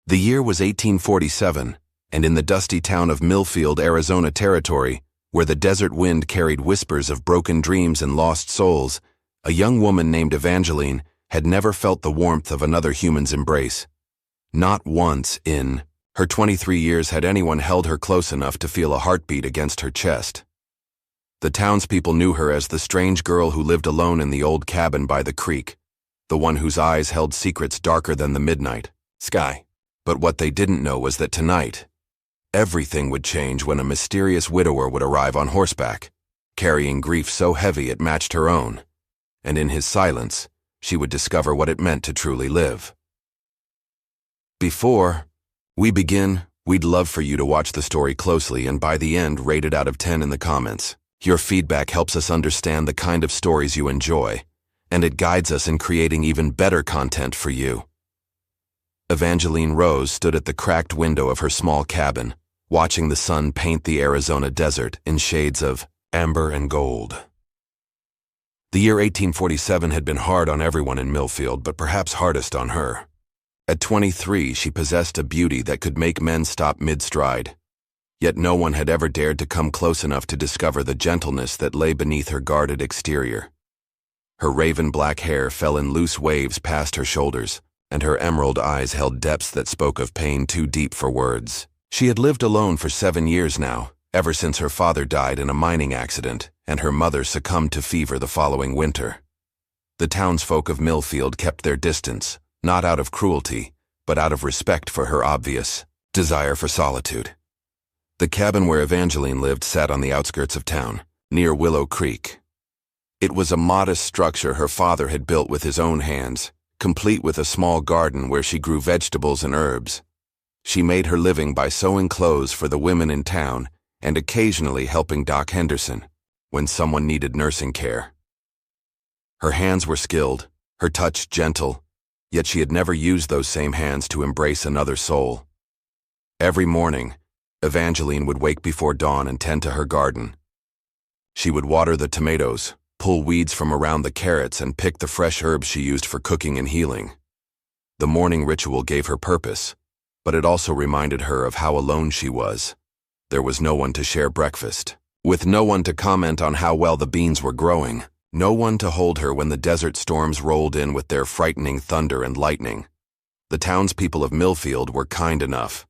The year was 1847, and in the dusty town of Millfield, Arizona Territory, where the desert wind carried whispers of broken dreams and lost souls, a young woman named Evangeline had never felt the warmth of another human's embrace. Not once in her 23 years had anyone held her close enough to feel a heartbeat against her chest. The townspeople knew her as the strange girl who lived alone in the old cabin by the creek, the one whose eyes held secrets darker than the midnight sky. But what they didn't know was that tonight, everything would change when a mysterious widower would arrive on horseback, carrying grief so heavy it matched her own, and in his silence, she would discover what it meant to truly live. Before we begin, we'd love for you to watch the story closely and by the end rate it out of 10 in the comments. Your feedback helps us understand the kind of stories you enjoy, and it guides us in creating even better content for you. Evangeline Rose stood at the cracked window of her small cabin, watching the sun paint the Arizona desert in shades of amber and gold. The year 1847 had been hard on everyone in Millfield, but perhaps hardest on her. At 23, she possessed a beauty that could make men stop mid-stride. Yet no one had ever dared to come close enough to discover the gentleness that lay beneath her guarded exterior. Her raven-black hair fell in loose waves past her shoulders, and her emerald eyes held depths that spoke of pain too deep for words. She had lived alone for 7 years now, ever since her father died in a mining accident and her mother succumbed to fever the following winter. The townsfolk of Millfield kept their distance, not out of cruelty, but out of respect for her obvious desire for solitude. The cabin where Evangeline lived sat on the outskirts of town, near Willow Creek. It was a modest structure her father had built with his own hands, complete with a small garden where she grew vegetables and herbs. She made her living by sewing clothes for the women in town and occasionally helping Doc Henderson when someone needed nursing care. Her hands were skilled, her touch gentle, yet she had never used those same hands to embrace another soul. Every morning, Evangeline would wake before dawn and tend to her garden. She would water the tomatoes, pull weeds from around the carrots, and pick the fresh herbs she used for cooking and healing. The morning ritual gave her purpose, but it also reminded her of how alone she was. There was no one to share breakfast, with no one to comment on how well the beans were growing, no one to hold her when the desert storms rolled in with their frightening thunder and lightning. The townspeople of Millfield were kind enough.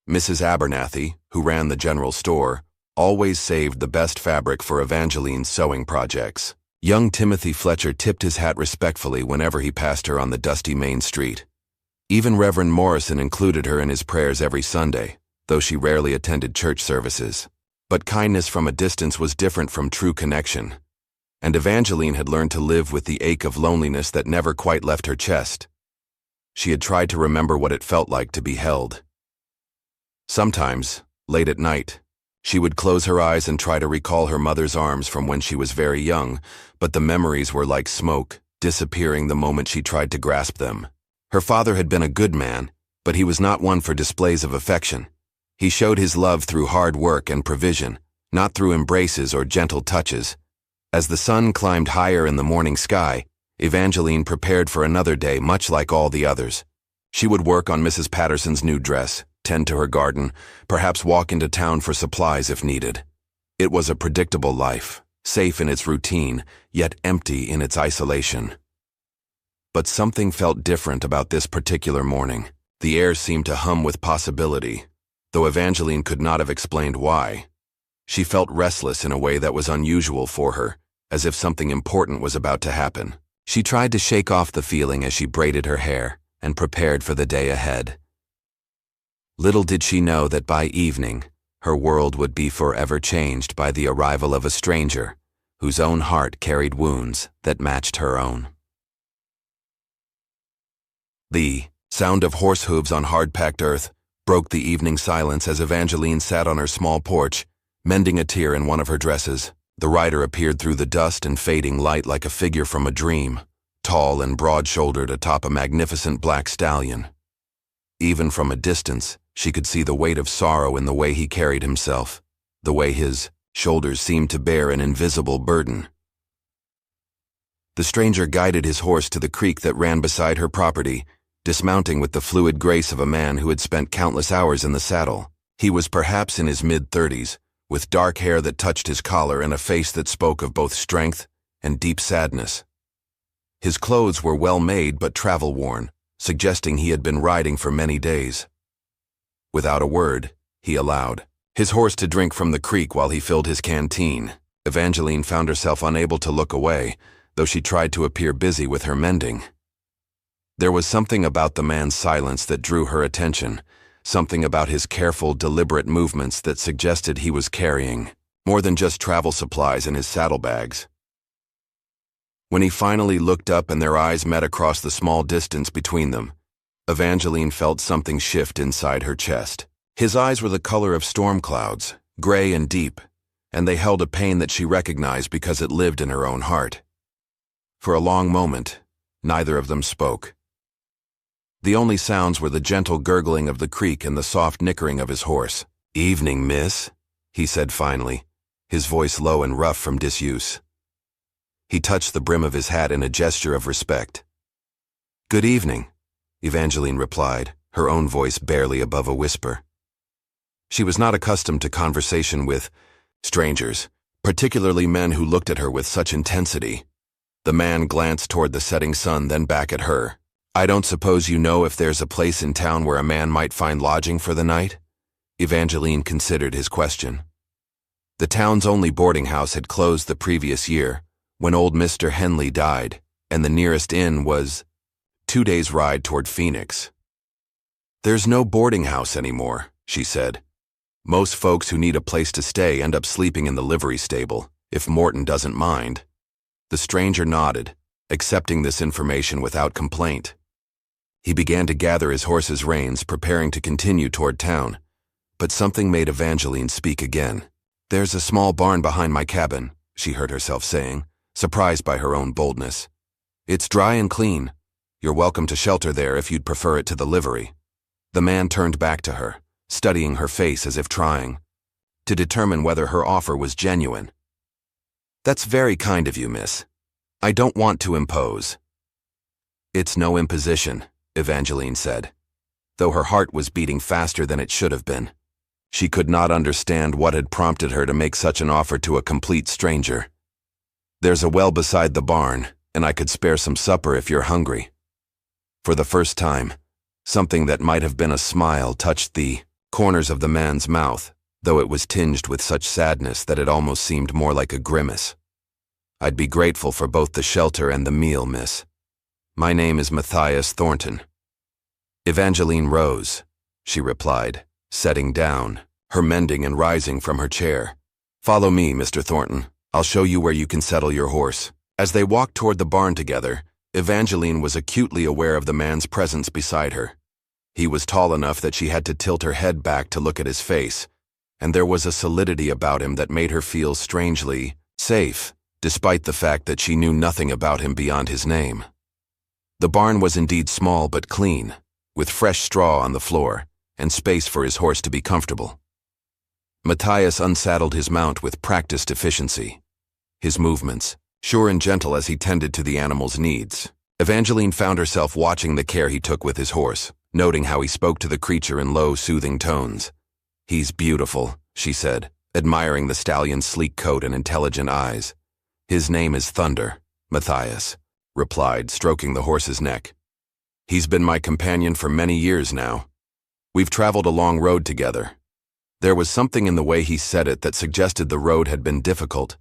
Mrs. Abernathy, who ran the general store, always saved the best fabric for Evangeline's sewing projects. Young Timothy Fletcher tipped his hat respectfully whenever he passed her on the dusty main street. Even Reverend Morrison included her in his prayers every Sunday, though she rarely attended church services. But kindness from a distance was different from true connection, and Evangeline had learned to live with the ache of loneliness that never quite left her chest. She had tried to remember what it felt like to be held. Sometimes, late at night, she would close her eyes and try to recall her mother's arms from when she was very young, but the memories were like smoke, disappearing the moment she tried to grasp them. Her father had been a good man, but he was not one for displays of affection. He showed his love through hard work and provision, not through embraces or gentle touches. As the sun climbed higher in the morning sky, Evangeline prepared for another day much like all the others. She would work on Mrs. Patterson's new dress, tend to her garden, perhaps walk into town for supplies if needed. It was a predictable life, safe in its routine, yet empty in its isolation. But something felt different about this particular morning. The air seemed to hum with possibility, though Evangeline could not have explained why. She felt restless in a way that was unusual for her, as if something important was about to happen. She tried to shake off the feeling as she braided her hair and prepared for the day ahead. Little did she know that by evening, her world would be forever changed by the arrival of a stranger, whose own heart carried wounds that matched her own. The sound of horse hooves on hard-packed earth broke the evening silence as Evangeline sat on her small porch, mending a tear in one of her dresses. The rider appeared through the dust and fading light like a figure from a dream, tall and broad-shouldered atop a magnificent black stallion. Even from a distance, she could see the weight of sorrow in the way he carried himself, the way his shoulders seemed to bear an invisible burden. The stranger guided his horse to the creek that ran beside her property, dismounting with the fluid grace of a man who had spent countless hours in the saddle. He was perhaps in his mid-30s, with dark hair that touched his collar and a face that spoke of both strength and deep sadness. His clothes were well-made but travel-worn, suggesting he had been riding for many days. Without a word, he allowed his horse to drink from the creek while he filled his canteen. Evangeline found herself unable to look away, though she tried to appear busy with her mending. There was something about the man's silence that drew her attention, something about his careful, deliberate movements that suggested he was carrying more than just travel supplies in his saddlebags. When he finally looked up and their eyes met across the small distance between them, Evangeline felt something shift inside her chest. His eyes were the color of storm clouds, gray and deep, and they held a pain that she recognized because it lived in her own heart. For a long moment, neither of them spoke. The only sounds were the gentle gurgling of the creek and the soft nickering of his horse. "Evening, miss," he said finally, his voice low and rough from disuse. He touched the brim of his hat in a gesture of respect. "Good evening," Evangeline replied, her own voice barely above a whisper. She was not accustomed to conversation with strangers, particularly men who looked at her with such intensity. The man glanced toward the setting sun, then back at her. "I don't suppose you know if there's a place in town where a man might find lodging for the night?" Evangeline considered his question. The town's only boarding house had closed the previous year, when old Mr. Henley died, and the nearest inn was 2 days' ride toward Phoenix. "There's no boarding house anymore," she said. "Most folks who need a place to stay end up sleeping in the livery stable, if Morton doesn't mind." The stranger nodded, accepting this information without complaint. He began to gather his horse's reins, preparing to continue toward town, but something made Evangeline speak again. "There's a small barn behind my cabin," she heard herself saying, surprised by her own boldness. "It's dry and clean. You're welcome to shelter there if you'd prefer it to the livery." The man turned back to her, studying her face as if trying to determine whether her offer was genuine. "That's very kind of you, miss. I don't want to impose." "It's no imposition," Evangeline said, though her heart was beating faster than it should have been. She could not understand what had prompted her to make such an offer to a complete stranger. "There's a well beside the barn, and I could spare some supper if you're hungry." For the first time, something that might have been a smile touched the corners of the man's mouth, though it was tinged with such sadness that it almost seemed more like a grimace. "I'd be grateful for both the shelter and the meal, miss. My name is Matthias Thornton." Evangeline rose, she replied, setting down, her mending and rising from her chair. "Follow me, Mr. Thornton. I'll show you where you can settle your horse." As they walked toward the barn together, Evangeline was acutely aware of the man's presence beside her. He was tall enough that she had to tilt her head back to look at his face, and there was a solidity about him that made her feel strangely safe, despite the fact that she knew nothing about him beyond his name. The barn was indeed small but clean, with fresh straw on the floor, and space for his horse to be comfortable. Matthias unsaddled his mount with practiced efficiency, his movements sure and gentle as he tended to the animal's needs. Evangeline found herself watching the care he took with his horse, noting how he spoke to the creature in low, soothing tones. "He's beautiful," she said, admiring the stallion's sleek coat and intelligent eyes. "His name is Thunder," Matthias replied, stroking the horse's neck. "He's been my companion for many years now. We've traveled a long road together." There was something in the way he said it that suggested the road had been difficult,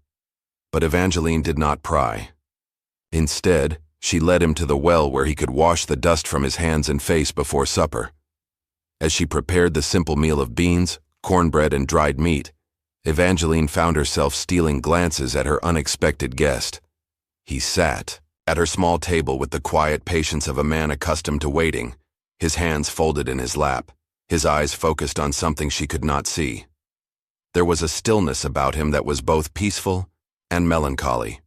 but Evangeline did not pry. Instead, she led him to the well where he could wash the dust from his hands and face before supper. As she prepared the simple meal of beans, cornbread, and dried meat, Evangeline found herself stealing glances at her unexpected guest. He sat at her small table with the quiet patience of a man accustomed to waiting, his hands folded in his lap, his eyes focused on something she could not see. There was a stillness about him that was both peaceful and melancholy.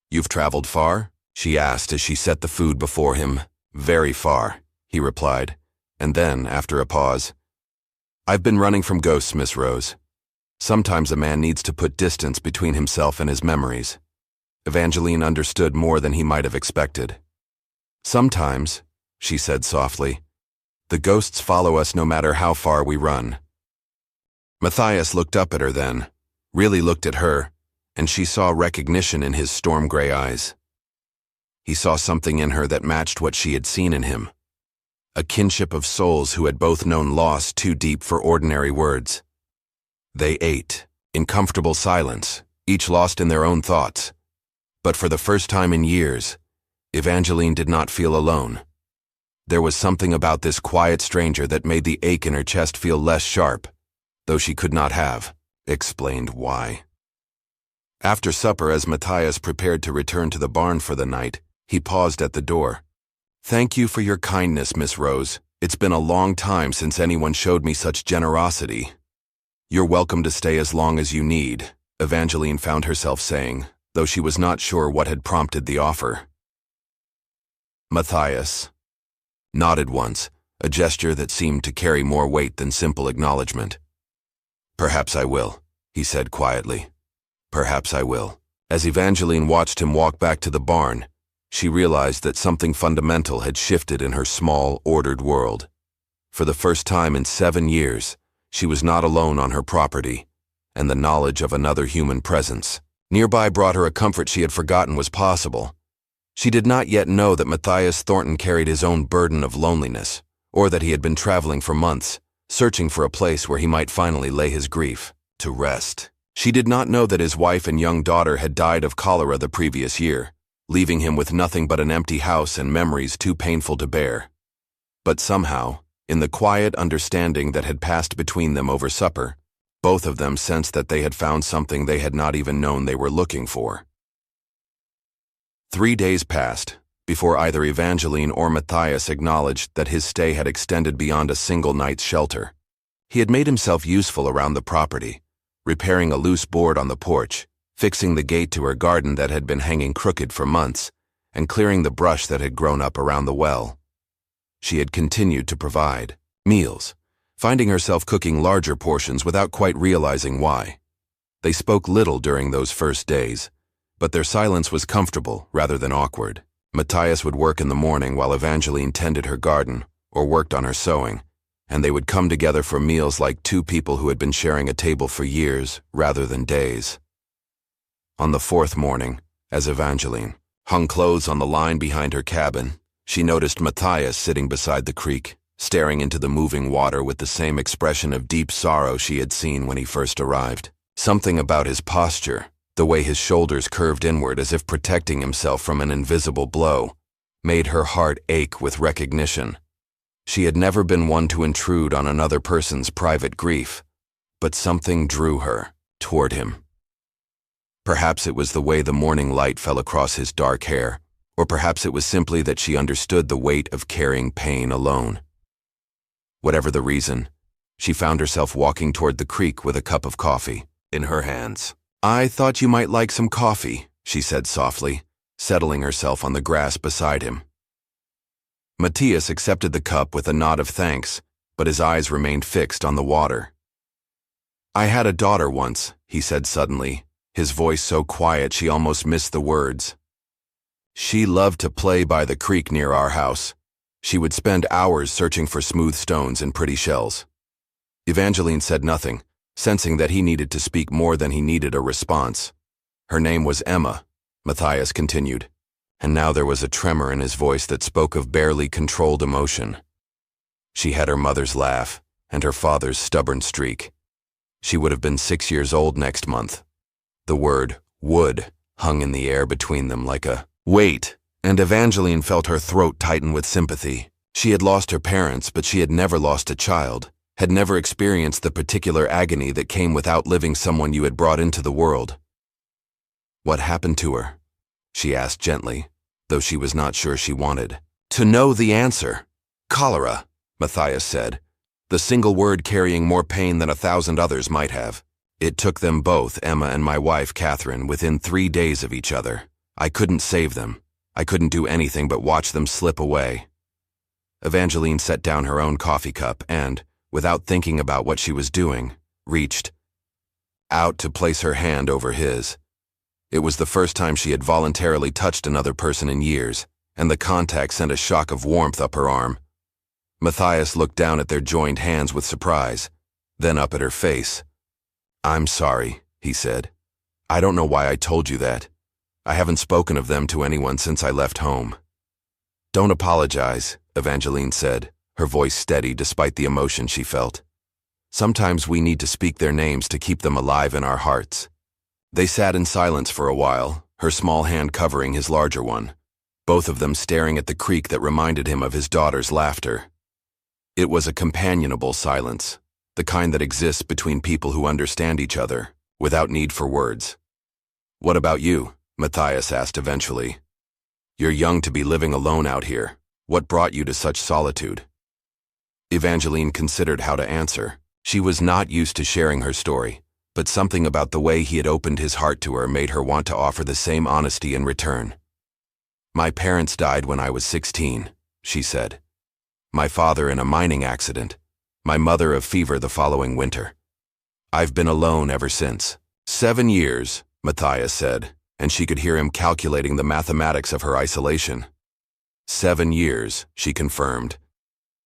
"You've traveled far?" she asked as she set the food before him. "Very far," he replied, and then, after a pause, "I've been running from ghosts, Miss Rose. Sometimes a man needs to put distance between himself and his memories." Evangeline understood more than he might have expected. "Sometimes," she said softly. The ghosts follow us no matter how far we run. Matthias looked up at her then, really looked at her, and she saw recognition in his storm-gray eyes. He saw something in her that matched what she had seen in him. A kinship of souls who had both known loss too deep for ordinary words. They ate, in comfortable silence, each lost in their own thoughts. But for the first time in years, Evangeline did not feel alone. There was something about this quiet stranger that made the ache in her chest feel less sharp, though she could not have explained why. After supper, as Matthias prepared to return to the barn for the night, he paused at the door. Thank you for your kindness, Miss Rose. It's been a long time since anyone showed me such generosity. You're welcome to stay as long as you need, Evangeline found herself saying, though she was not sure what had prompted the offer. Matthias nodded once, a gesture that seemed to carry more weight than simple acknowledgement. Perhaps I will, he said quietly. Perhaps I will. As Evangeline watched him walk back to the barn, she realized that something fundamental had shifted in her small, ordered world. For the first time in 7 years, she was not alone on her property, and the knowledge of another human presence nearby brought her a comfort she had forgotten was possible. She did not yet know that Matthias Thornton carried his own burden of loneliness, or that he had been traveling for months, searching for a place where he might finally lay his grief to rest. She did not know that his wife and young daughter had died of cholera the previous year, leaving him with nothing but an empty house and memories too painful to bear. But somehow, in the quiet understanding that had passed between them over supper, both of them sensed that they had found something they had not even known they were looking for. 3 days passed before either Evangeline or Matthias acknowledged that his stay had extended beyond a single night's shelter. He had made himself useful around the property, repairing a loose board on the porch, fixing the gate to her garden that had been hanging crooked for months, and clearing the brush that had grown up around the well. She had continued to provide meals, finding herself cooking larger portions without quite realizing why. They spoke little during those first days, but their silence was comfortable rather than awkward. Matthias would work in the morning while Evangeline tended her garden or worked on her sewing, and they would come together for meals like two people who had been sharing a table for years rather than days. On the 4th morning, as Evangeline hung clothes on the line behind her cabin, she noticed Matthias sitting beside the creek, staring into the moving water with the same expression of deep sorrow she had seen when he first arrived. Something about his posture, the way his shoulders curved inward as if protecting himself from an invisible blow, made her heart ache with recognition. She had never been one to intrude on another person's private grief, but something drew her toward him. Perhaps it was the way the morning light fell across his dark hair, or perhaps it was simply that she understood the weight of carrying pain alone. Whatever the reason, she found herself walking toward the creek with a cup of coffee in her hands. "I thought you might like some coffee," she said softly, settling herself on the grass beside him. Matthias accepted the cup with a nod of thanks, but his eyes remained fixed on the water. "I had a daughter once," he said suddenly, his voice so quiet she almost missed the words. "She loved to play by the creek near our house. She would spend hours searching for smooth stones and pretty shells." Evangeline said nothing, sensing that he needed to speak more than he needed a response. "Her name was Emma," Matthias continued, and now there was a tremor in his voice that spoke of barely controlled emotion. "She had her mother's laugh and her father's stubborn streak. She would have been 6 years old next month." The word "would" hung in the air between them like a weight, and Evangeline felt her throat tighten with sympathy. She had lost her parents, but she had never lost a child, had never experienced the particular agony that came with outliving someone you had brought into the world. "What happened to her?" she asked gently, though she was not sure she wanted to know the answer. "Cholera," Matthias said, the single word carrying more pain than 1,000 others might have. "It took them both, Emma and my wife, Catherine, within 3 days of each other. I couldn't save them. I couldn't do anything but watch them slip away." Evangeline set down her own coffee cup and, without thinking about what she was doing, reached out to place her hand over his. It was the first time she had voluntarily touched another person in years, and the contact sent a shock of warmth up her arm. Matthias looked down at their joined hands with surprise, then up at her face. "I'm sorry," he said. "I don't know why I told you that. I haven't spoken of them to anyone since I left home." "Don't apologize," Evangeline said, her voice steady despite the emotion she felt. "Sometimes we need to speak their names to keep them alive in our hearts." They sat in silence for a while, her small hand covering his larger one, both of them staring at the creek that reminded him of his daughter's laughter. It was a companionable silence, the kind that exists between people who understand each other, without need for words. "What about you?" Matthias asked eventually. "You're young to be living alone out here. What brought you to such solitude?" Evangeline considered how to answer. She was not used to sharing her story, but something about the way he had opened his heart to her made her want to offer the same honesty in return. "My parents died when I was 16, she said. "My father in a mining accident, my mother of fever the following winter. I've been alone ever since." 7 years, Matthias said, and she could hear him calculating the mathematics of her isolation. 7 years, she confirmed.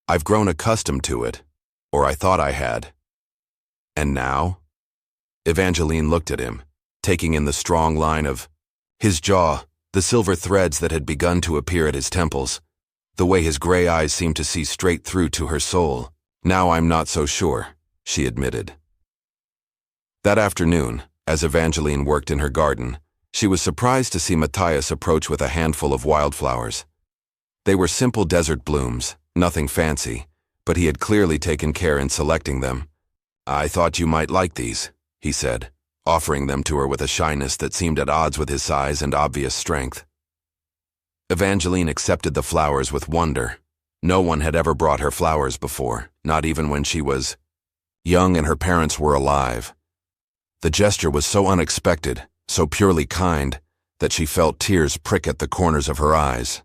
"I've grown accustomed to it, or I thought I had." "And now?" Evangeline looked at him, taking in the strong line of his jaw, the silver threads that had begun to appear at his temples, the way his gray eyes seemed to see straight through to her soul. "Now I'm not so sure," she admitted. That afternoon, as Evangeline worked in her garden, she was surprised to see Matthias approach with a handful of wildflowers. They were simple desert blooms, nothing fancy, but he had clearly taken care in selecting them. "I thought you might like these," he said, offering them to her with a shyness that seemed at odds with his size and obvious strength. Evangeline accepted the flowers with wonder. No one had ever brought her flowers before, not even when she was young and her parents were alive. The gesture was so unexpected, so purely kind, that she felt tears prick at the corners of her eyes.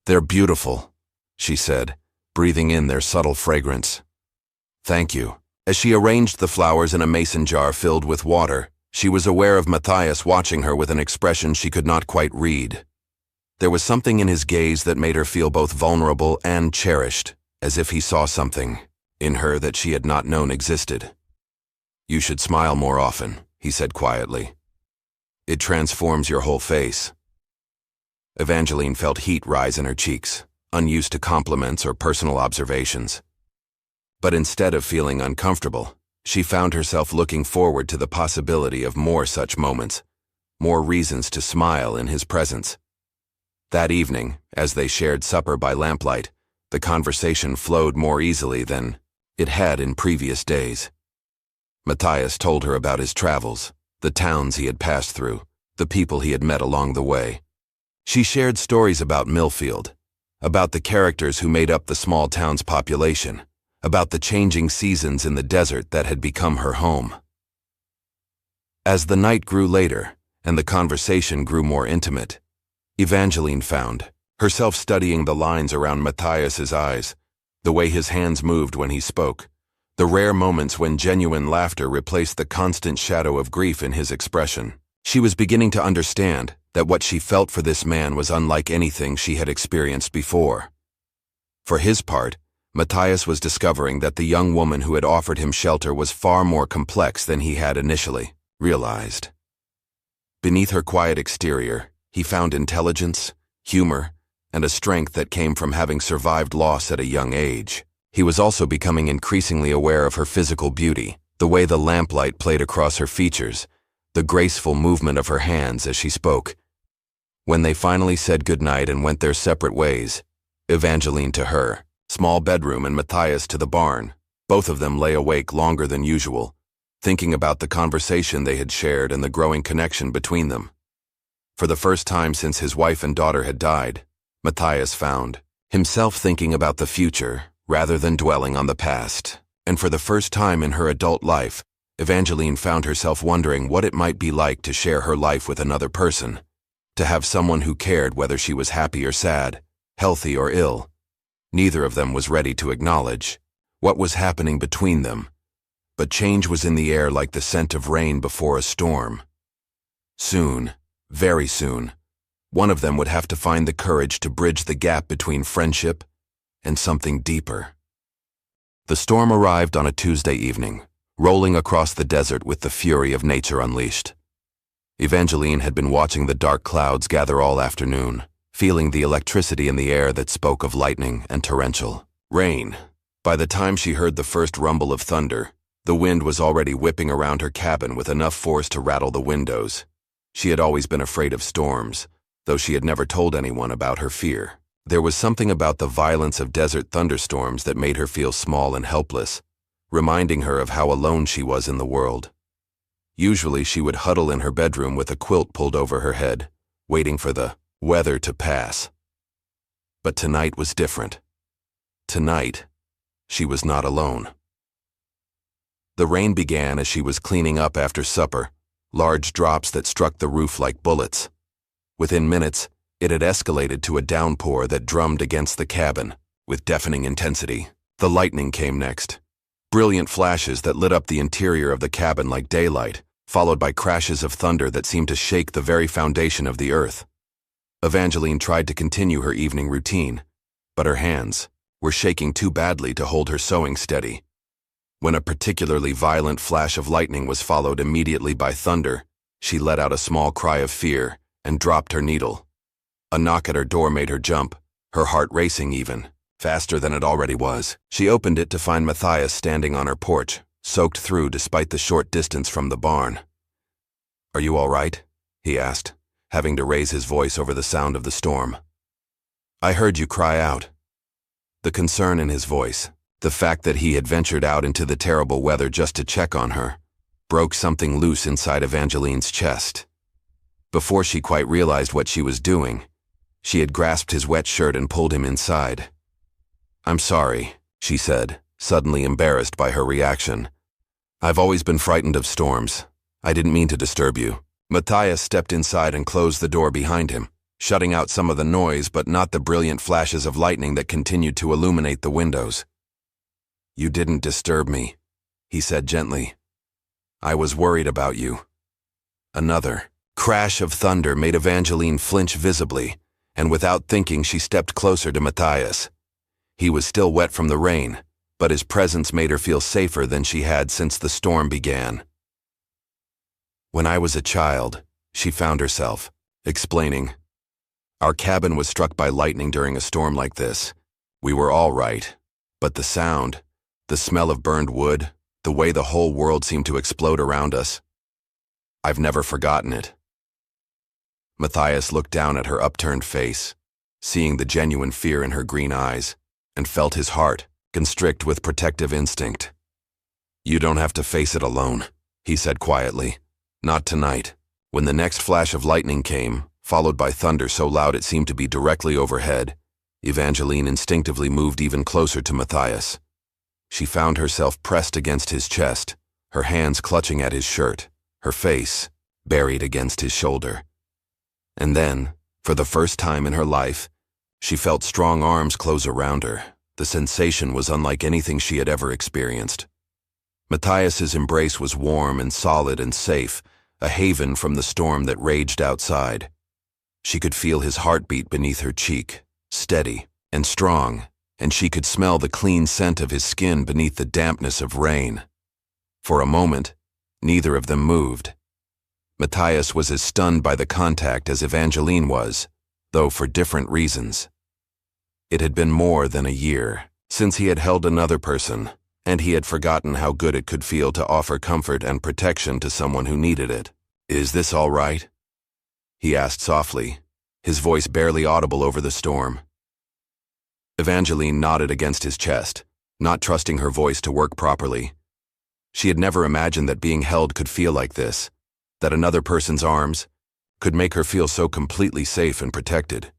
"They're beautiful," she said, breathing in their subtle fragrance. "Thank you." As she arranged the flowers in a mason jar filled with water, she was aware of Matthias watching her with an expression she could not quite read. There was something in his gaze that made her feel both vulnerable and cherished, as if he saw something in her that she had not known existed. "You should smile more often," he said quietly. "It transforms your whole face." Evangeline felt heat rise in her cheeks, unused to compliments or personal observations. But instead of feeling uncomfortable, she found herself looking forward to the possibility of more such moments, more reasons to smile in his presence. That evening, as they shared supper by lamplight, the conversation flowed more easily than it had in previous days. Matthias told her about his travels, the towns he had passed through, the people he had met along the way. She shared stories about Millfield, about the characters who made up the small town's population, about the changing seasons in the desert that had become her home. As the night grew later, and the conversation grew more intimate, Evangeline found herself studying the lines around Matthias's eyes, the way his hands moved when he spoke, the rare moments when genuine laughter replaced the constant shadow of grief in his expression. She was beginning to understand that what she felt for this man was unlike anything she had experienced before. For his part, Matthias was discovering that the young woman who had offered him shelter was far more complex than he had initially realized. Beneath her quiet exterior, he found intelligence, humor, and a strength that came from having survived loss at a young age. He was also becoming increasingly aware of her physical beauty, the way the lamplight played across her features, the graceful movement of her hands as she spoke. When they finally said goodnight and went their separate ways, Evangeline to her small bedroom and Matthias to the barn, both of them lay awake longer than usual, thinking about the conversation they had shared and the growing connection between them. For the first time since his wife and daughter had died, Matthias found himself thinking about the future rather than dwelling on the past, and for the first time in her adult life, Evangeline found herself wondering what it might be like to share her life with another person, to have someone who cared whether she was happy or sad, healthy or ill. Neither of them was ready to acknowledge what was happening between them, but change was in the air like the scent of rain before a storm. Soon, very soon, One of them would have to find the courage to bridge the gap between friendship and something deeper. The storm arrived on a Tuesday evening, rolling across the desert with the fury of nature unleashed. Evangeline had been watching the dark clouds gather all afternoon, feeling the electricity in the air that spoke of lightning and torrential rain. By the time she heard the first rumble of thunder, the wind was already whipping around her cabin with enough force to rattle the windows. She had always been afraid of storms, though she had never told anyone about her fear. There was something about the violence of desert thunderstorms that made her feel small and helpless, reminding her of how alone she was in the world. Usually she would huddle in her bedroom with a quilt pulled over her head, waiting for the weather to pass. But tonight was different. Tonight, she was not alone. The rain began as she was cleaning up after supper, large drops that struck the roof like bullets. Within minutes, it had escalated to a downpour that drummed against the cabin with deafening intensity. The lightning came next. Brilliant flashes that lit up the interior of the cabin like daylight, followed by crashes of thunder that seemed to shake the very foundation of the earth. Evangeline tried to continue her evening routine, but her hands were shaking too badly to hold her sewing steady. When a particularly violent flash of lightning was followed immediately by thunder, she let out a small cry of fear and dropped her needle. A knock at her door made her jump, her heart racing even, faster than it already was. She opened it to find Matthias standing on her porch, soaked through despite the short distance from the barn. "Are you all right?" he asked, having to raise his voice over the sound of the storm. "I heard you cry out." The concern in his voice, the fact that he had ventured out into the terrible weather just to check on her, broke something loose inside Evangeline's chest. Before she quite realized what she was doing, she had grasped his wet shirt and pulled him inside. "I'm sorry," she said, suddenly embarrassed by her reaction. "I've always been frightened of storms. I didn't mean to disturb you." Matthias stepped inside and closed the door behind him, shutting out some of the noise but not the brilliant flashes of lightning that continued to illuminate the windows. "You didn't disturb me," he said gently. "I was worried about you." Another crash of thunder made Evangeline flinch visibly, and without thinking she stepped closer to Matthias. He was still wet from the rain, but his presence made her feel safer than she had since the storm began. "When I was a child," she found herself explaining, "our cabin was struck by lightning during a storm like this. We were all right, but the sound, the smell of burned wood, the way the whole world seemed to explode around us, I've never forgotten it." Matthias looked down at her upturned face, seeing the genuine fear in her green eyes, and felt his heart constrict with protective instinct. "You don't have to face it alone," he said quietly. "Not tonight." When the next flash of lightning came, followed by thunder so loud it seemed to be directly overhead, Evangeline instinctively moved even closer to Matthias. She found herself pressed against his chest, her hands clutching at his shirt, her face buried against his shoulder. And then, for the first time in her life, she felt strong arms close around her. The sensation was unlike anything she had ever experienced. Matthias's embrace was warm and solid and safe, a haven from the storm that raged outside. She could feel his heartbeat beneath her cheek, steady and strong, and she could smell the clean scent of his skin beneath the dampness of rain. For a moment, neither of them moved. Matthias was as stunned by the contact as Evangeline was, though for different reasons. It had been more than a year since he had held another person, and he had forgotten how good it could feel to offer comfort and protection to someone who needed it. "Is this all right?" he asked softly, his voice barely audible over the storm. Evangeline nodded against his chest, not trusting her voice to work properly. She had never imagined that being held could feel like this, that another person's arms could make her feel so completely safe and protected.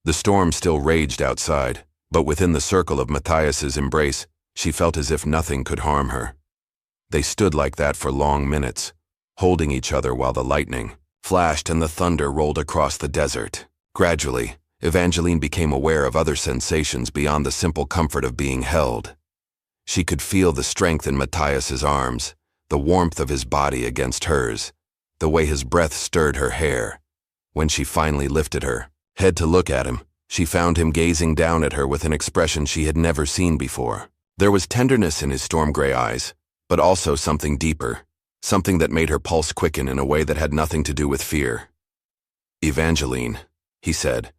The storm still raged outside, but within the circle of Matthias's embrace, she felt as if nothing could harm her. They stood like that for long minutes, holding each other while the lightning flashed and the thunder rolled across the desert. Gradually, Evangeline became aware of other sensations beyond the simple comfort of being held. She could feel the strength in Matthias's arms, the warmth of his body against hers, the way his breath stirred her hair. When she finally lifted her head to look at him, she found him gazing down at her with an expression she had never seen before. There was tenderness in his storm-gray eyes, but also something deeper, something that made her pulse quicken in a way that had nothing to do with fear. "Evangeline," he said,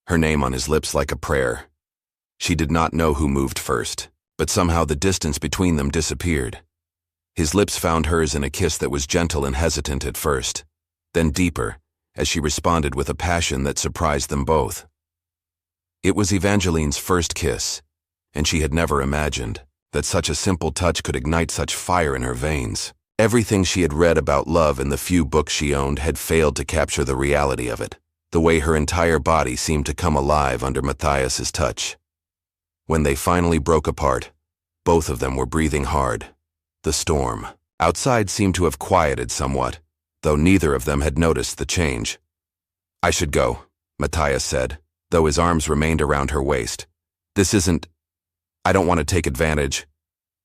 her name on his lips like a prayer. She did not know who moved first, but somehow the distance between them disappeared. His lips found hers in a kiss that was gentle and hesitant at first, then deeper, as she responded with a passion that surprised them both. It was Evangeline's first kiss, and she had never imagined that such a simple touch could ignite such fire in her veins. Everything she had read about love in the few books she owned had failed to capture the reality of it, the way her entire body seemed to come alive under Matthias's touch. When they finally broke apart, both of them were breathing hard. The storm outside seemed to have quieted somewhat, though neither of them had noticed the change. "I should go," Matthias said, though his arms remained around her waist. I don't want to take advantage."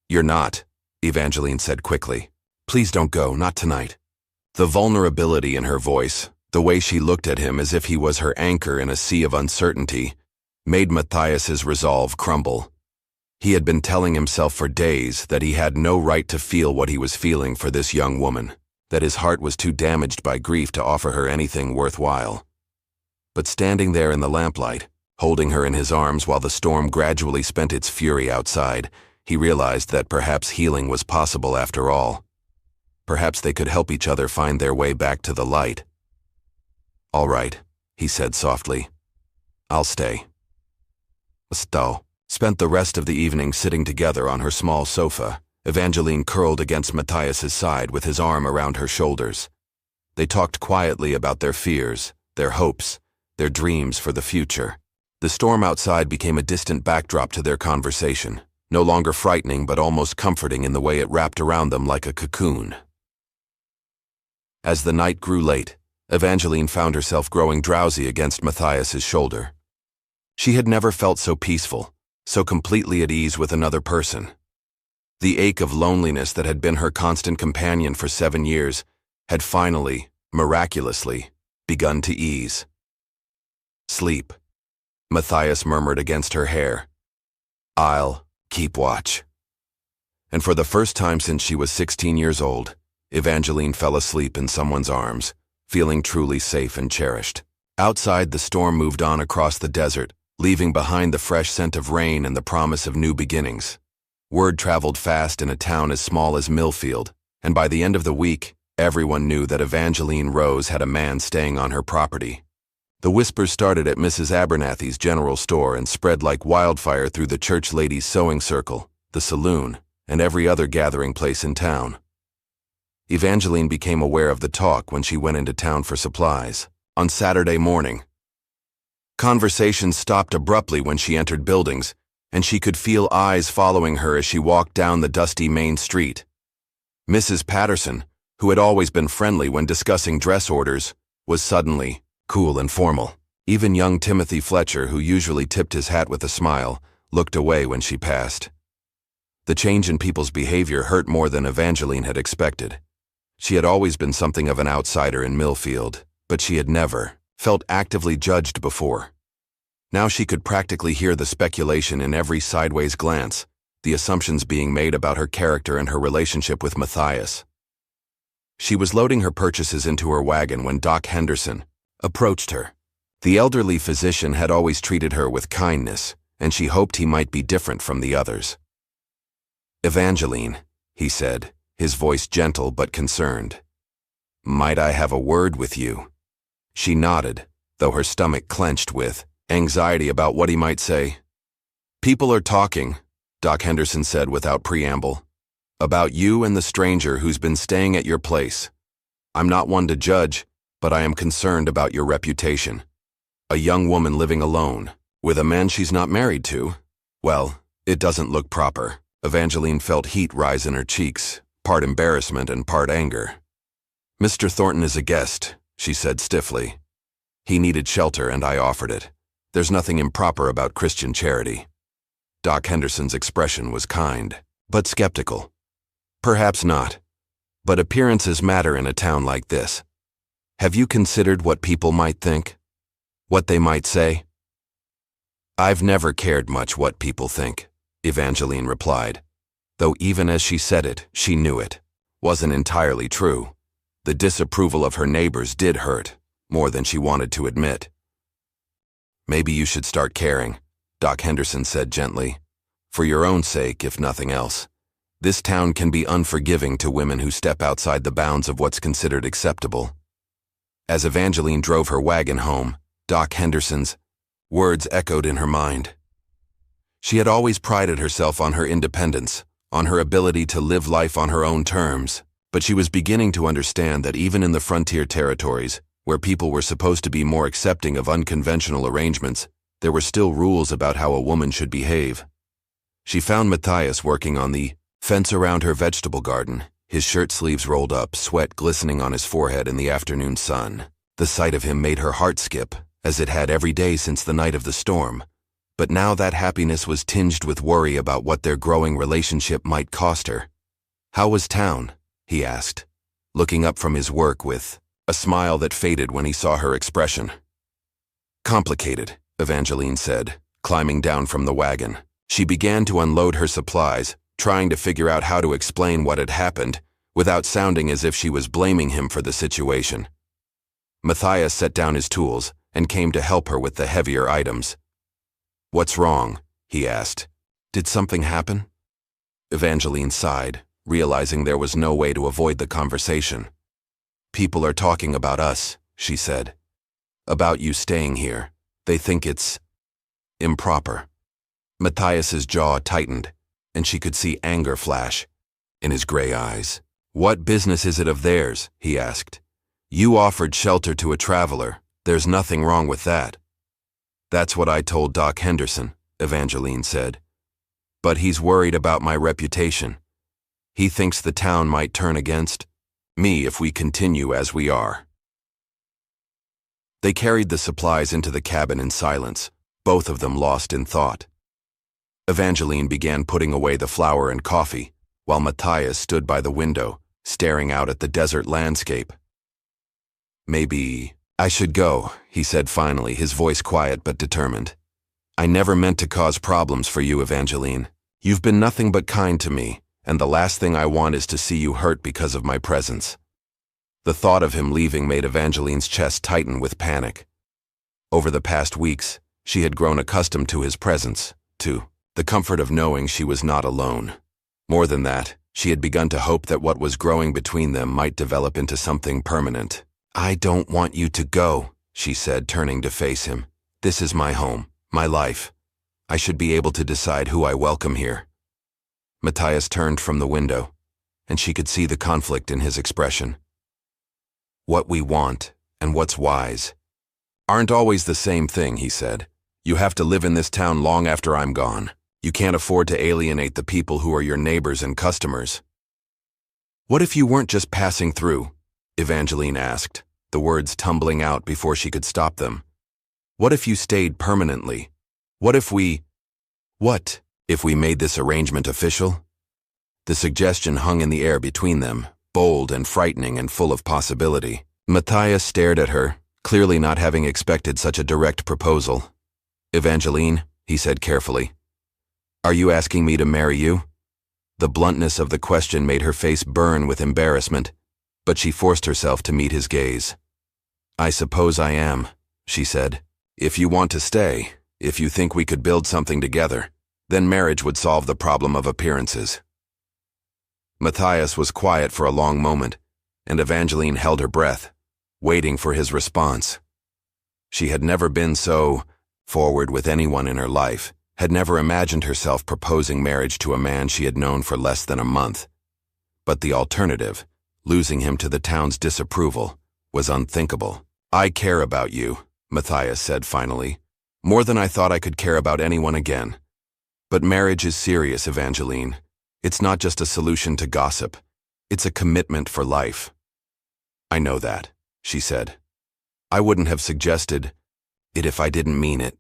"You're not," Evangeline said quickly. "Please don't go, not tonight." The vulnerability in her voice, the way she looked at him as if he was her anchor in a sea of uncertainty, made Matthias's resolve crumble. He had been telling himself for days that he had no right to feel what he was feeling for this young woman, that his heart was too damaged by grief to offer her anything worthwhile. But standing there in the lamplight, holding her in his arms while the storm gradually spent its fury outside, he realized that perhaps healing was possible after all. Perhaps they could help each other find their way back to the light. "All right," he said softly. "I'll stay." Stowe spent the rest of the evening sitting together on her small sofa, Evangeline curled against Matthias's side with his arm around her shoulders. They talked quietly about their fears, their hopes, their dreams for the future. The storm outside became a distant backdrop to their conversation, no longer frightening but almost comforting in the way it wrapped around them like a cocoon. As the night grew late, Evangeline found herself growing drowsy against Matthias's shoulder. She had never felt so peaceful, so completely at ease with another person. The ache of loneliness that had been her constant companion for 7 years had finally, miraculously, begun to ease. "Sleep," Matthias murmured against her hair. "I'll keep watch." And for the first time since she was 16 years old, Evangeline fell asleep in someone's arms, feeling truly safe and cherished. Outside, the storm moved on across the desert, leaving behind the fresh scent of rain and the promise of new beginnings. Word traveled fast in a town as small as Millfield, and by the end of the week, everyone knew that Evangeline Rose had a man staying on her property. The whispers started at Mrs. Abernathy's general store and spread like wildfire through the church ladies' sewing circle, the saloon, and every other gathering place in town. Evangeline became aware of the talk when she went into town for supplies. On Saturday morning, conversations stopped abruptly when she entered buildings, and she could feel eyes following her as she walked down the dusty main street. Mrs. Patterson, who had always been friendly when discussing dress orders, was suddenly cool and formal. Even young Timothy Fletcher, who usually tipped his hat with a smile, looked away when she passed. The change in people's behavior hurt more than Evangeline had expected. She had always been something of an outsider in Millfield, but she had never felt actively judged before. Now she could practically hear the speculation in every sideways glance, the assumptions being made about her character and her relationship with Matthias. She was loading her purchases into her wagon when Doc Henderson approached her. The elderly physician had always treated her with kindness, and she hoped he might be different from the others. "Evangeline," he said, his voice gentle but concerned. "Might I have a word with you?" She nodded, though her stomach clenched with anxiety about what he might say. "People are talking," Doc Henderson said without preamble, "about you and the stranger who's been staying at your place. I'm not one to judge, but I am concerned about your reputation. A young woman living alone, with a man she's not married to. Well, it doesn't look proper." Evangeline felt heat rise in her cheeks, part embarrassment and part anger. "Mr. Thornton is a guest," she said stiffly. "He needed shelter and I offered it. There's nothing improper about Christian charity." Doc Henderson's expression was kind, but skeptical. "Perhaps not, but appearances matter in a town like this." Have you considered what people might think? What they might say? I've never cared much what people think, Evangeline replied, though even as she said it, she knew it wasn't entirely true. The disapproval of her neighbors did hurt, more than she wanted to admit. Maybe you should start caring, Doc Henderson said gently. For your own sake, if nothing else. This town can be unforgiving to women who step outside the bounds of what's considered acceptable. As Evangeline drove her wagon home, Doc Henderson's words echoed in her mind. She had always prided herself on her independence, on her ability to live life on her own terms, but she was beginning to understand that even in the frontier territories, where people were supposed to be more accepting of unconventional arrangements, there were still rules about how a woman should behave. She found Matthias working on the fence around her vegetable garden, his shirt sleeves rolled up, sweat glistening on his forehead in the afternoon sun. The sight of him made her heart skip, as it had every day since the night of the storm. But now that happiness was tinged with worry about what their growing relationship might cost her. How was town? He asked, looking up from his work with a smile that faded when he saw her expression. Complicated, Evangeline said, climbing down from the wagon. She began to unload her supplies, trying to figure out how to explain what had happened, without sounding as if she was blaming him for the situation. Matthias set down his tools and came to help her with the heavier items. What's wrong? He asked. Did something happen? Evangeline sighed, realizing there was no way to avoid the conversation. People are talking about us, she said. About you staying here. They think it's improper. Matthias's jaw tightened, and she could see anger flash in his gray eyes. What business is it of theirs? He asked. You offered shelter to a traveler. There's nothing wrong with that. That's what I told Doc Henderson, Evangeline said. But he's worried about my reputation. He thinks the town might turn against me if we continue as we are. They carried the supplies into the cabin in silence, both of them lost in thought. Evangeline began putting away the flour and coffee, while Matthias stood by the window, staring out at the desert landscape. Maybe I should go, he said finally, his voice quiet but determined. I never meant to cause problems for you, Evangeline. You've been nothing but kind to me, and the last thing I want is to see you hurt because of my presence. The thought of him leaving made Evangeline's chest tighten with panic. Over the past weeks, she had grown accustomed to his presence, to the comfort of knowing she was not alone. More than that, she had begun to hope that what was growing between them might develop into something permanent. I don't want you to go, she said, turning to face him. This is my home, my life. I should be able to decide who I welcome here. Matthias turned from the window, and she could see the conflict in his expression. What we want, and what's wise, aren't always the same thing, he said. You have to live in this town long after I'm gone. You can't afford to alienate the people who are your neighbors and customers. What if you weren't just passing through? Evangeline asked, the words tumbling out before she could stop them. What if you stayed permanently? What if we made this arrangement official? The suggestion hung in the air between them, bold and frightening and full of possibility. Matthias stared at her, clearly not having expected such a direct proposal. Evangeline, he said carefully, are you asking me to marry you? The bluntness of the question made her face burn with embarrassment, but she forced herself to meet his gaze. I suppose I am, she said. If you want to stay, if you think we could build something together, then marriage would solve the problem of appearances. Matthias was quiet for a long moment, and Evangeline held her breath, waiting for his response. She had never been so forward with anyone in her life, had never imagined herself proposing marriage to a man she had known for less than a month. But the alternative, losing him to the town's disapproval, was unthinkable. I care about you, Matthias said finally, more than I thought I could care about anyone again. But marriage is serious, Evangeline. It's not just a solution to gossip. It's a commitment for life. I know that, she said. I wouldn't have suggested it if I didn't mean it.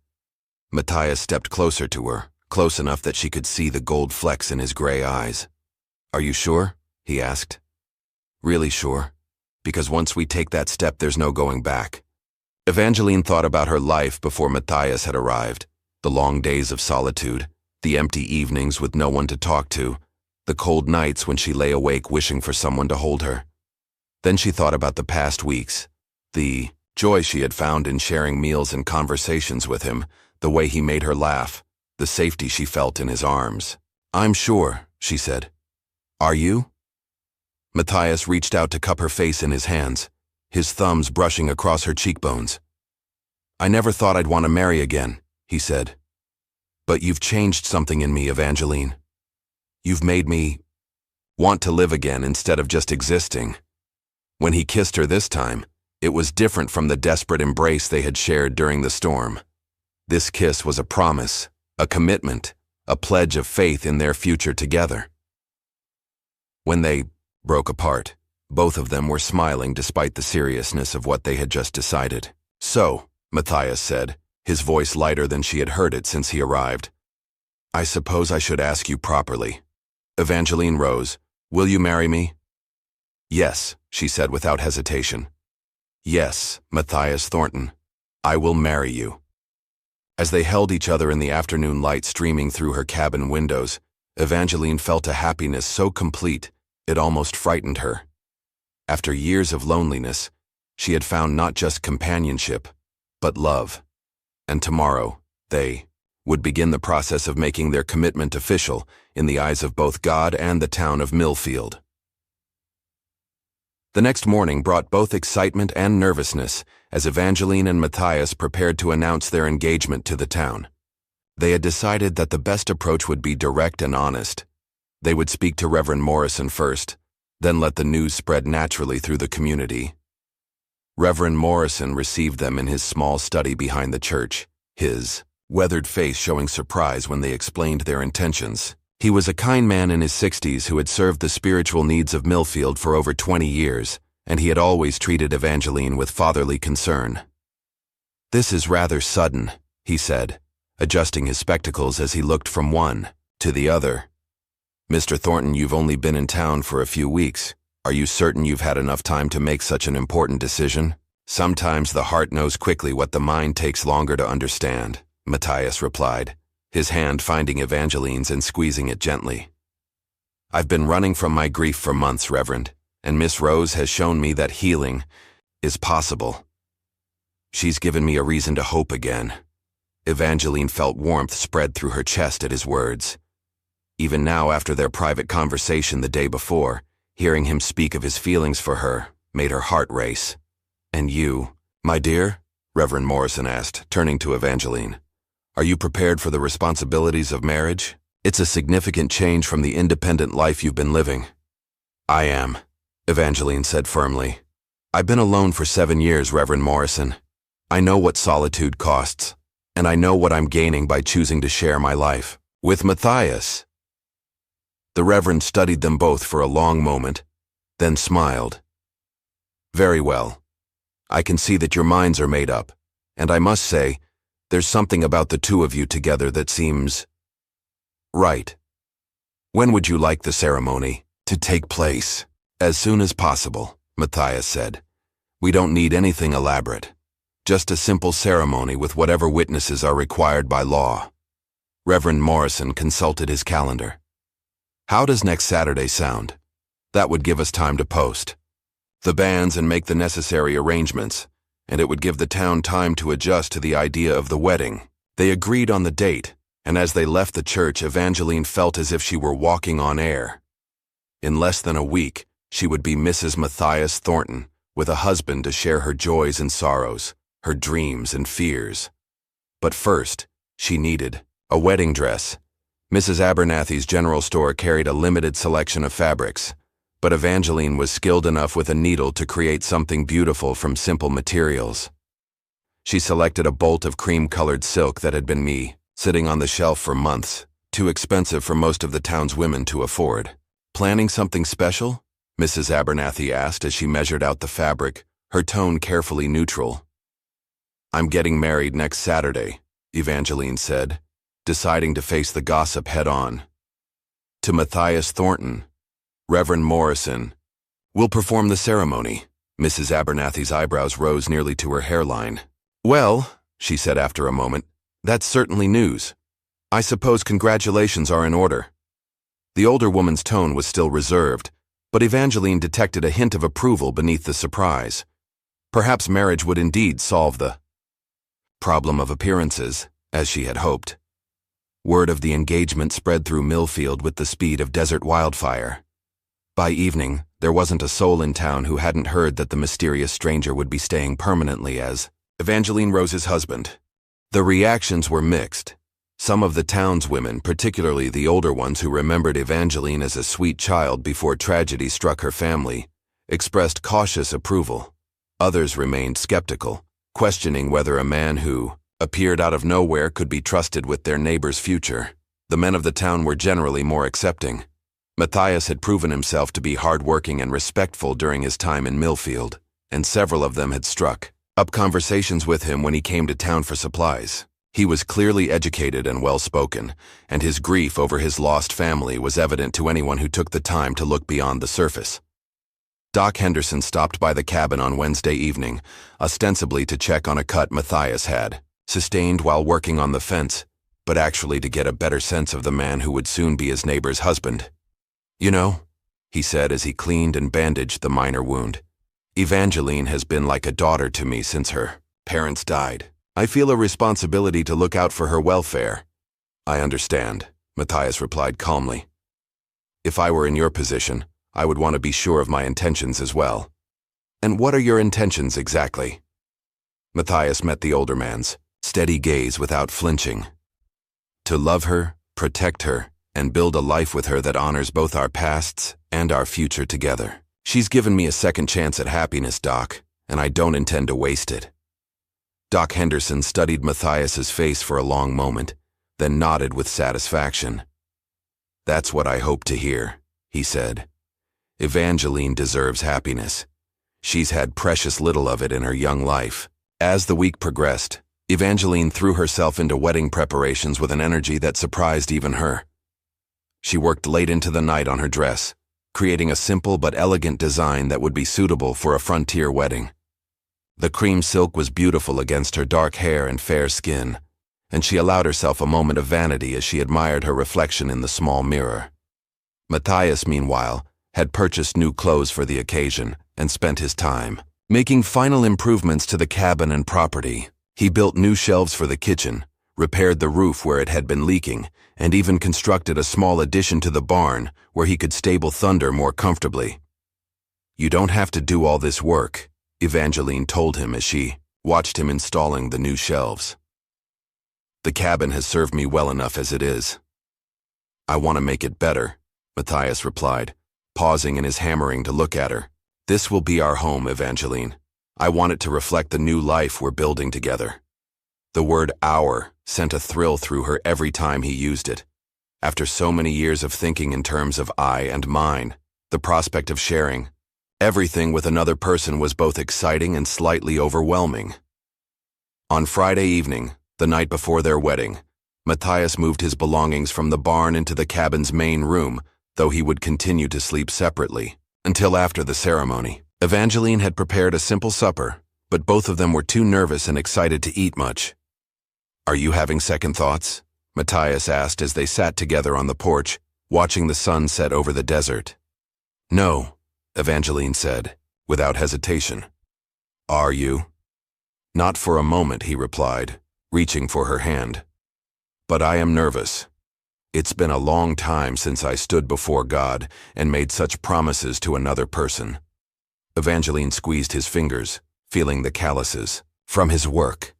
Matthias stepped closer to her, close enough that she could see the gold flecks in his gray eyes. Are you sure? He asked. Really sure? because once we take that step, there's no going back. Evangeline thought about her life before Matthias had arrived, the long days of solitude, the empty evenings with no one to talk to, the cold nights when she lay awake wishing for someone to hold her. Then she thought about the past weeks, the joy she had found in sharing meals and conversations with him, the way he made her laugh, the safety she felt in his arms. "I'm sure," she said. "Are you?" Matthias reached out to cup her face in his hands, his thumbs brushing across her cheekbones. "I never thought I'd want to marry again," he said. "But you've changed something in me, Evangeline. You've made me want to live again instead of just existing." When he kissed her this time, it was different from the desperate embrace they had shared during the storm. This kiss was a promise, a commitment, a pledge of faith in their future together. When they broke apart, both of them were smiling despite the seriousness of what they had just decided. "So," Matthias said, his voice lighter than she had heard it since he arrived, "I suppose I should ask you properly." Evangeline rose. "Will you marry me?" "Yes," she said without hesitation. "Yes, Matthias Thornton, I will marry you." As they held each other in the afternoon light streaming through her cabin windows, Evangeline felt a happiness so complete it almost frightened her. After years of loneliness, she had found not just companionship, but love. And tomorrow, they would begin the process of making their commitment official in the eyes of both God and the town of Millfield. The next morning brought both excitement and nervousness as Evangeline and Matthias prepared to announce their engagement to the town. They had decided that the best approach would be direct and honest. They would speak to Reverend Morrison first, then let the news spread naturally through the community. Reverend Morrison received them in his small study behind the church, his weathered face showing surprise when they explained their intentions. He was a kind man in his 60s who had served the spiritual needs of Millfield for over 20 years, and he had always treated Evangeline with fatherly concern. "This is rather sudden," he said, adjusting his spectacles as he looked from one to the other. "Mr. Thornton, you've only been in town for a few weeks. Are you certain you've had enough time to make such an important decision?" "Sometimes the heart knows quickly what the mind takes longer to understand," Matthias replied, his hand finding Evangeline's and squeezing it gently. "I've been running from my grief for months, Reverend, and Miss Rose has shown me that healing is possible. She's given me a reason to hope again." Evangeline felt warmth spread through her chest at his words. Even now, after their private conversation the day before, hearing him speak of his feelings for her made her heart race. "And you, my dear?" Reverend Morrison asked, turning to Evangeline. "Are you prepared for the responsibilities of marriage? It's a significant change from the independent life you've been living." "I am," Evangeline said firmly. "I've been alone for 7 years, Reverend Morrison. I know what solitude costs, and I know what I'm gaining by choosing to share my life with Matthias." The Reverend studied them both for a long moment, then smiled. "Very well. I can see that your minds are made up, and I must say, there's something about the two of you together that seems right. When would you like the ceremony to take place?" "As soon as possible," Matthias said. "We don't need anything elaborate. Just a simple ceremony with whatever witnesses are required by law." Reverend Morrison consulted his calendar. "How does next Saturday sound? That would give us time to post the banns and make the necessary arrangements, and it would give the town time to adjust to the idea of the wedding." They agreed on the date, and as they left the church, Evangeline felt as if she were walking on air. In less than a week, she would be Mrs. Matthias Thornton, with a husband to share her joys and sorrows, her dreams and fears. But first, she needed a wedding dress. Mrs. Abernathy's general store carried a limited selection of fabrics, but Evangeline was skilled enough with a needle to create something beautiful from simple materials. She selected a bolt of cream-colored silk that had been sitting on the shelf for months, too expensive for most of the town's women to afford. "Planning something special?" Mrs. Abernathy asked as she measured out the fabric, her tone carefully neutral. "I'm getting married next Saturday," Evangeline said, deciding to face the gossip head-on. "To Matthias Thornton. Reverend Morrison will perform the ceremony," Mrs. Abernathy's eyebrows rose nearly to her hairline. "Well," she said after a moment, "that's certainly news. I suppose congratulations are in order." The older woman's tone was still reserved, but Evangeline detected a hint of approval beneath the surprise. Perhaps marriage would indeed solve the problem of appearances, as she had hoped. Word of the engagement spread through Millfield with the speed of desert wildfire. By evening, there wasn't a soul in town who hadn't heard that the mysterious stranger would be staying permanently as Evangeline Rose's husband. The reactions were mixed. Some of the town's women, particularly the older ones who remembered Evangeline as a sweet child before tragedy struck her family, expressed cautious approval. Others remained skeptical, questioning whether a man who appeared out of nowhere could be trusted with their neighbor's future. The men of the town were generally more accepting. Matthias had proven himself to be hardworking and respectful during his time in Millfield, and several of them had struck up conversations with him when he came to town for supplies. He was clearly educated and well-spoken, and his grief over his lost family was evident to anyone who took the time to look beyond the surface. Doc Henderson stopped by the cabin on Wednesday evening, ostensibly to check on a cut Matthias had sustained while working on the fence, but actually to get a better sense of the man who would soon be his neighbor's husband. "You know," he said as he cleaned and bandaged the minor wound, "Evangeline has been like a daughter to me since her parents died. I feel a responsibility to look out for her welfare." "I understand," Matthias replied calmly. "If I were in your position, I would want to be sure of my intentions as well." "And what are your intentions exactly?" Matthias met the older man's steady gaze without flinching. "To love her, protect her, and build a life with her that honors both our pasts and our future together. She's given me a second chance at happiness, Doc, and I don't intend to waste it." Doc Henderson studied Matthias's face for a long moment, then nodded with satisfaction. "That's what I hoped to hear," he said. "Evangeline deserves happiness. She's had precious little of it in her young life." As the week progressed, Evangeline threw herself into wedding preparations with an energy that surprised even her. She worked late into the night on her dress, creating a simple but elegant design that would be suitable for a frontier wedding. The cream silk was beautiful against her dark hair and fair skin, and she allowed herself a moment of vanity as she admired her reflection in the small mirror. Matthias, meanwhile, had purchased new clothes for the occasion and spent his time making final improvements to the cabin and property. He built new shelves for the kitchen, repaired the roof where it had been leaking, and even constructed a small addition to the barn where he could stable Thunder more comfortably. "You don't have to do all this work," Evangeline told him as she watched him installing the new shelves. "The cabin has served me well enough as it is." "I want to make it better," Matthias replied, pausing in his hammering to look at her. "This will be our home, Evangeline. I want it to reflect the new life we're building together." The word "our" sent a thrill through her every time he used it. After so many years of thinking in terms of I and mine, the prospect of sharing everything with another person was both exciting and slightly overwhelming. On Friday evening, the night before their wedding, Matthias moved his belongings from the barn into the cabin's main room, though he would continue to sleep separately until after the ceremony. Evangeline had prepared a simple supper, but both of them were too nervous and excited to eat much. "Are you having second thoughts?" Matthias asked as they sat together on the porch, watching the sun set over the desert. "No," Evangeline said, without hesitation. "Are you?" "Not for a moment," he replied, reaching for her hand. "But I am nervous. It's been a long time since I stood before God and made such promises to another person." Evangeline squeezed his fingers, feeling the calluses from his work,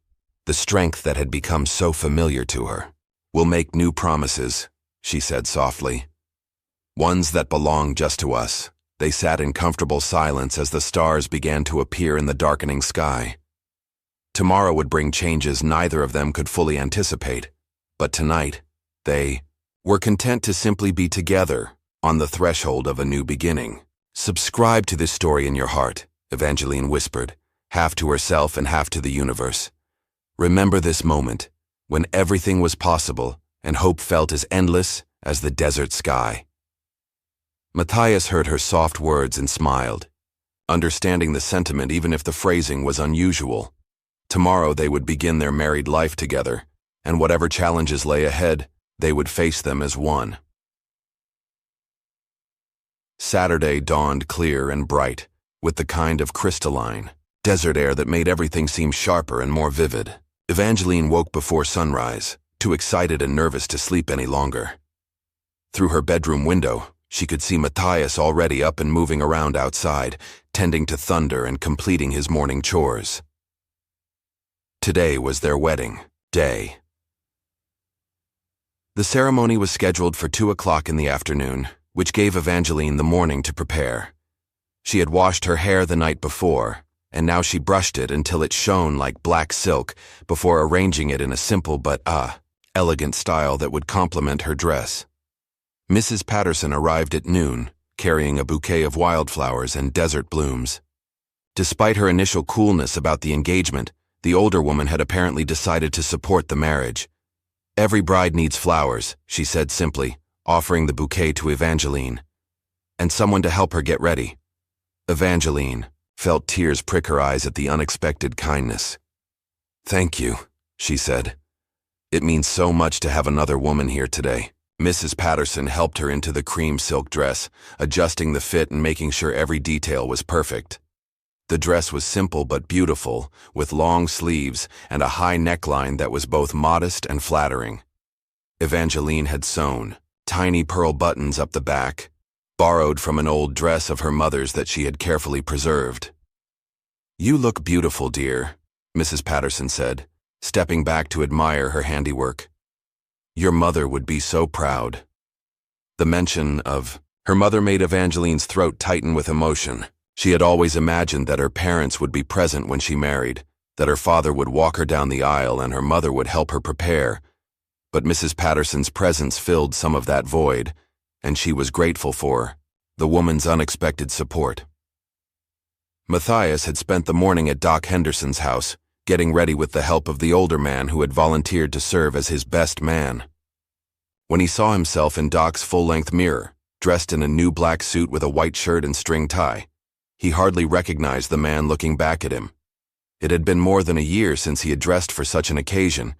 the strength that had become so familiar to her. "We'll make new promises," she said softly. "Ones that belong just to us." They sat in comfortable silence as the stars began to appear in the darkening sky. Tomorrow would bring changes neither of them could fully anticipate, but tonight, they were content to simply be together on the threshold of a new beginning. "Subscribe to this story in your heart," Evangeline whispered, half to herself and half to the universe. "Remember this moment, when everything was possible and hope felt as endless as the desert sky." Matthias heard her soft words and smiled. understanding the sentiment even if the phrasing was unusual. Tomorrow they would begin their married life together, and whatever challenges lay ahead, they would face them as one. Saturday dawned clear and bright, with the kind of crystalline, desert air that made everything seem sharper and more vivid. Evangeline woke before sunrise, too excited and nervous to sleep any longer. Through her bedroom window, she could see Matthias already up and moving around outside, tending to thunder and completing his morning chores. Today was their wedding day. The ceremony was scheduled for 2 o'clock in the afternoon, which gave Evangeline the morning to prepare. She had washed her hair the night before, and now she brushed it until it shone like black silk before arranging it in a simple but elegant style that would complement her dress. Mrs. Patterson arrived at noon, carrying a bouquet of wildflowers and desert blooms. Despite her initial coolness about the engagement, the older woman had apparently decided to support the marriage. "Every bride needs flowers," she said simply, offering the bouquet to Evangeline. "And someone to help her get ready." Evangeline felt tears prick her eyes at the unexpected kindness. "Thank you," she said. "It means so much to have another woman here today." Mrs. Patterson helped her into the cream silk dress, adjusting the fit and making sure every detail was perfect. The dress was simple but beautiful, with long sleeves and a high neckline that was both modest and flattering. Evangeline had sewn tiny pearl buttons up the back, borrowed from an old dress of her mother's that she had carefully preserved. "You look beautiful, dear," Mrs. Patterson said, stepping back to admire her handiwork. "Your mother would be so proud." The mention of her mother made Evangeline's throat tighten with emotion. She had always imagined that her parents would be present when she married, that her father would walk her down the aisle and her mother would help her prepare. But Mrs. Patterson's presence filled some of that void, and she was grateful for the woman's unexpected support. Matthias had spent the morning at Doc Henderson's house, getting ready with the help of the older man who had volunteered to serve as his best man. When he saw himself in Doc's full-length mirror, dressed in a new black suit with a white shirt and string tie, he hardly recognized the man looking back at him. It had been more than a year since he had dressed for such an occasion,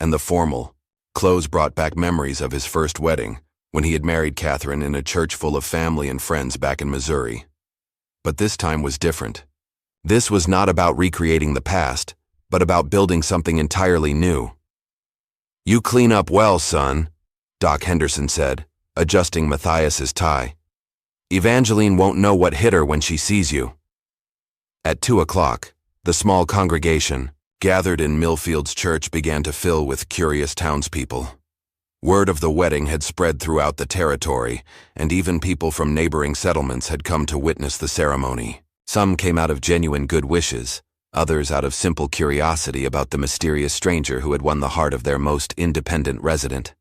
and the formal clothes brought back memories of his first wedding, when he had married Catherine in a church full of family and friends back in Missouri. But this time was different. This was not about recreating the past, but about building something entirely new. "You clean up well, son," Doc Henderson said, adjusting Matthias's tie. "Evangeline won't know what hit her when she sees you." At 2 o'clock, the small congregation, gathered in Millfield's church, began to fill with curious townspeople. Word of the wedding had spread throughout the territory, and even people from neighboring settlements had come to witness the ceremony. Some came out of genuine good wishes, others out of simple curiosity about the mysterious stranger who had won the heart of their most independent resident.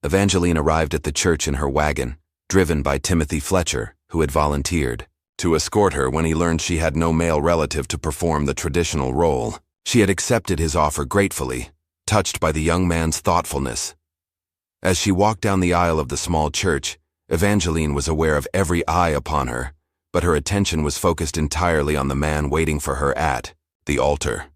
Evangeline arrived at the church in her wagon, driven by Timothy Fletcher, who had volunteered to escort her when he learned she had no male relative to perform the traditional role. She had accepted his offer gratefully, touched by the young man's thoughtfulness. As she walked down the aisle of the small church, Evangeline was aware of every eye upon her, but her attention was focused entirely on the man waiting for her at the altar.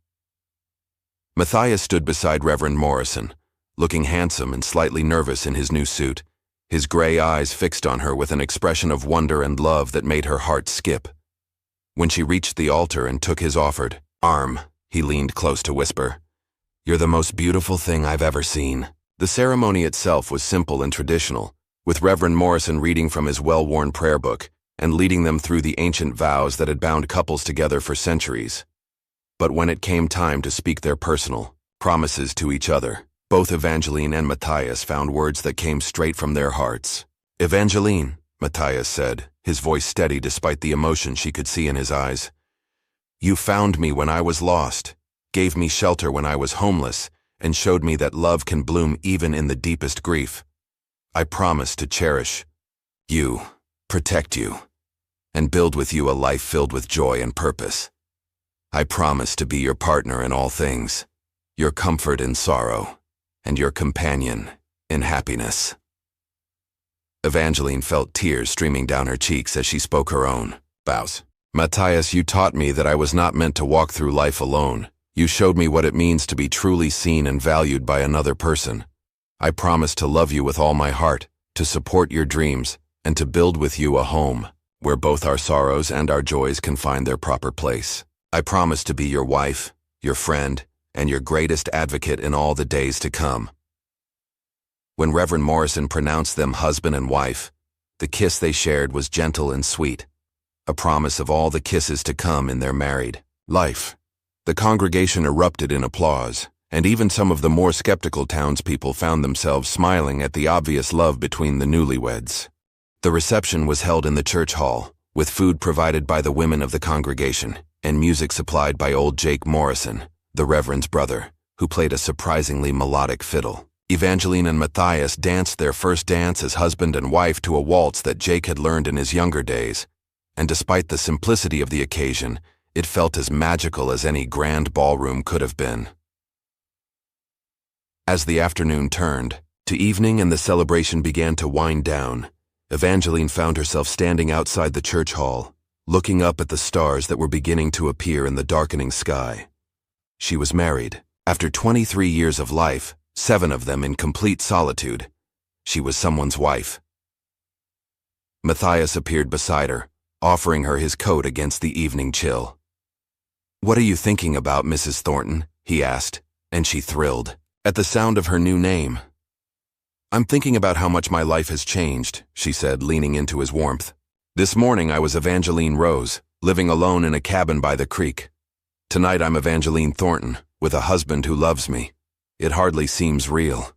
Matthias stood beside Reverend Morrison, looking handsome and slightly nervous in his new suit, his gray eyes fixed on her with an expression of wonder and love that made her heart skip. When she reached the altar and took his offered arm, he leaned close to whisper, "You're the most beautiful thing I've ever seen." The ceremony itself was simple and traditional, with Reverend Morrison reading from his well-worn prayer book and leading them through the ancient vows that had bound couples together for centuries. But when it came time to speak their personal promises to each other, both Evangeline and Matthias found words that came straight from their hearts. "Evangeline," Matthias said, his voice steady despite the emotion she could see in his eyes, "you found me when I was lost, gave me shelter when I was homeless, and showed me that love can bloom even in the deepest grief. I promise to cherish you, protect you, and build with you a life filled with joy and purpose. I promise to be your partner in all things, your comfort in sorrow, and your companion in happiness." Evangeline felt tears streaming down her cheeks as she spoke her own vows. Matthias, you taught me that I was not meant to walk through life alone. You showed me what it means to be truly seen and valued by another person. I promise to love you with all my heart, to support your dreams, and to build with you a home where both our sorrows and our joys can find their proper place. I promise to be your wife, your friend, and your greatest advocate in all the days to come. When Reverend Morrison pronounced them husband and wife, the kiss they shared was gentle and sweet, a promise of all the kisses to come in their married life. The congregation erupted in applause, and even some of the more skeptical townspeople found themselves smiling at the obvious love between the newlyweds. The reception was held in the church hall, with food provided by the women of the congregation, and music supplied by old Jake Morrison, the Reverend's brother, who played a surprisingly melodic fiddle. Evangeline and Matthias danced their first dance as husband and wife to a waltz that Jake had learned in his younger days, and despite the simplicity of the occasion, it felt as magical as any grand ballroom could have been. As the afternoon turned to evening and the celebration began to wind down, Evangeline found herself standing outside the church hall, looking up at the stars that were beginning to appear in the darkening sky. She was married. After 23 years of life, 7 of them in complete solitude, she was someone's wife. Matthias appeared beside her, offering her his coat against the evening chill. "What are you thinking about, Mrs. Thornton?" he asked, and she thrilled at the sound of her new name. "I'm thinking about how much my life has changed," she said, leaning into his warmth. "This morning I was Evangeline Rose, living alone in a cabin by the creek. Tonight I'm Evangeline Thornton, with a husband who loves me. It hardly seems real."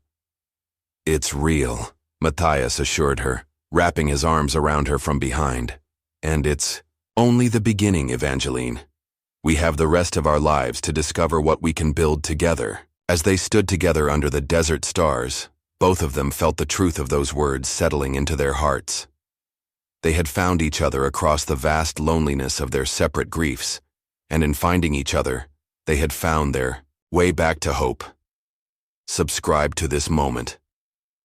"It's real," Matthias assured her, wrapping his arms around her from behind. "And it's only the beginning, Evangeline. We have the rest of our lives to discover what we can build together." As they stood together under the desert stars, both of them felt the truth of those words settling into their hearts. They had found each other across the vast loneliness of their separate griefs, and in finding each other, they had found their way back to hope. "Subscribe to this moment,"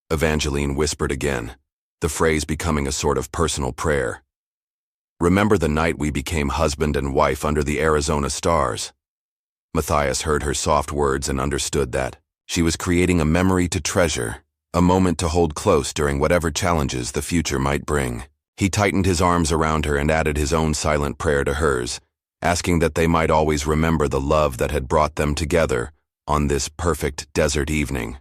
Evangeline whispered again, the phrase becoming a sort of personal prayer. "Remember the night we became husband and wife under the Arizona stars?" Matthias heard her soft words and understood that she was creating a memory to treasure, a moment to hold close during whatever challenges the future might bring. He tightened his arms around her and added his own silent prayer to hers, asking that they might always remember the love that had brought them together on this perfect desert evening.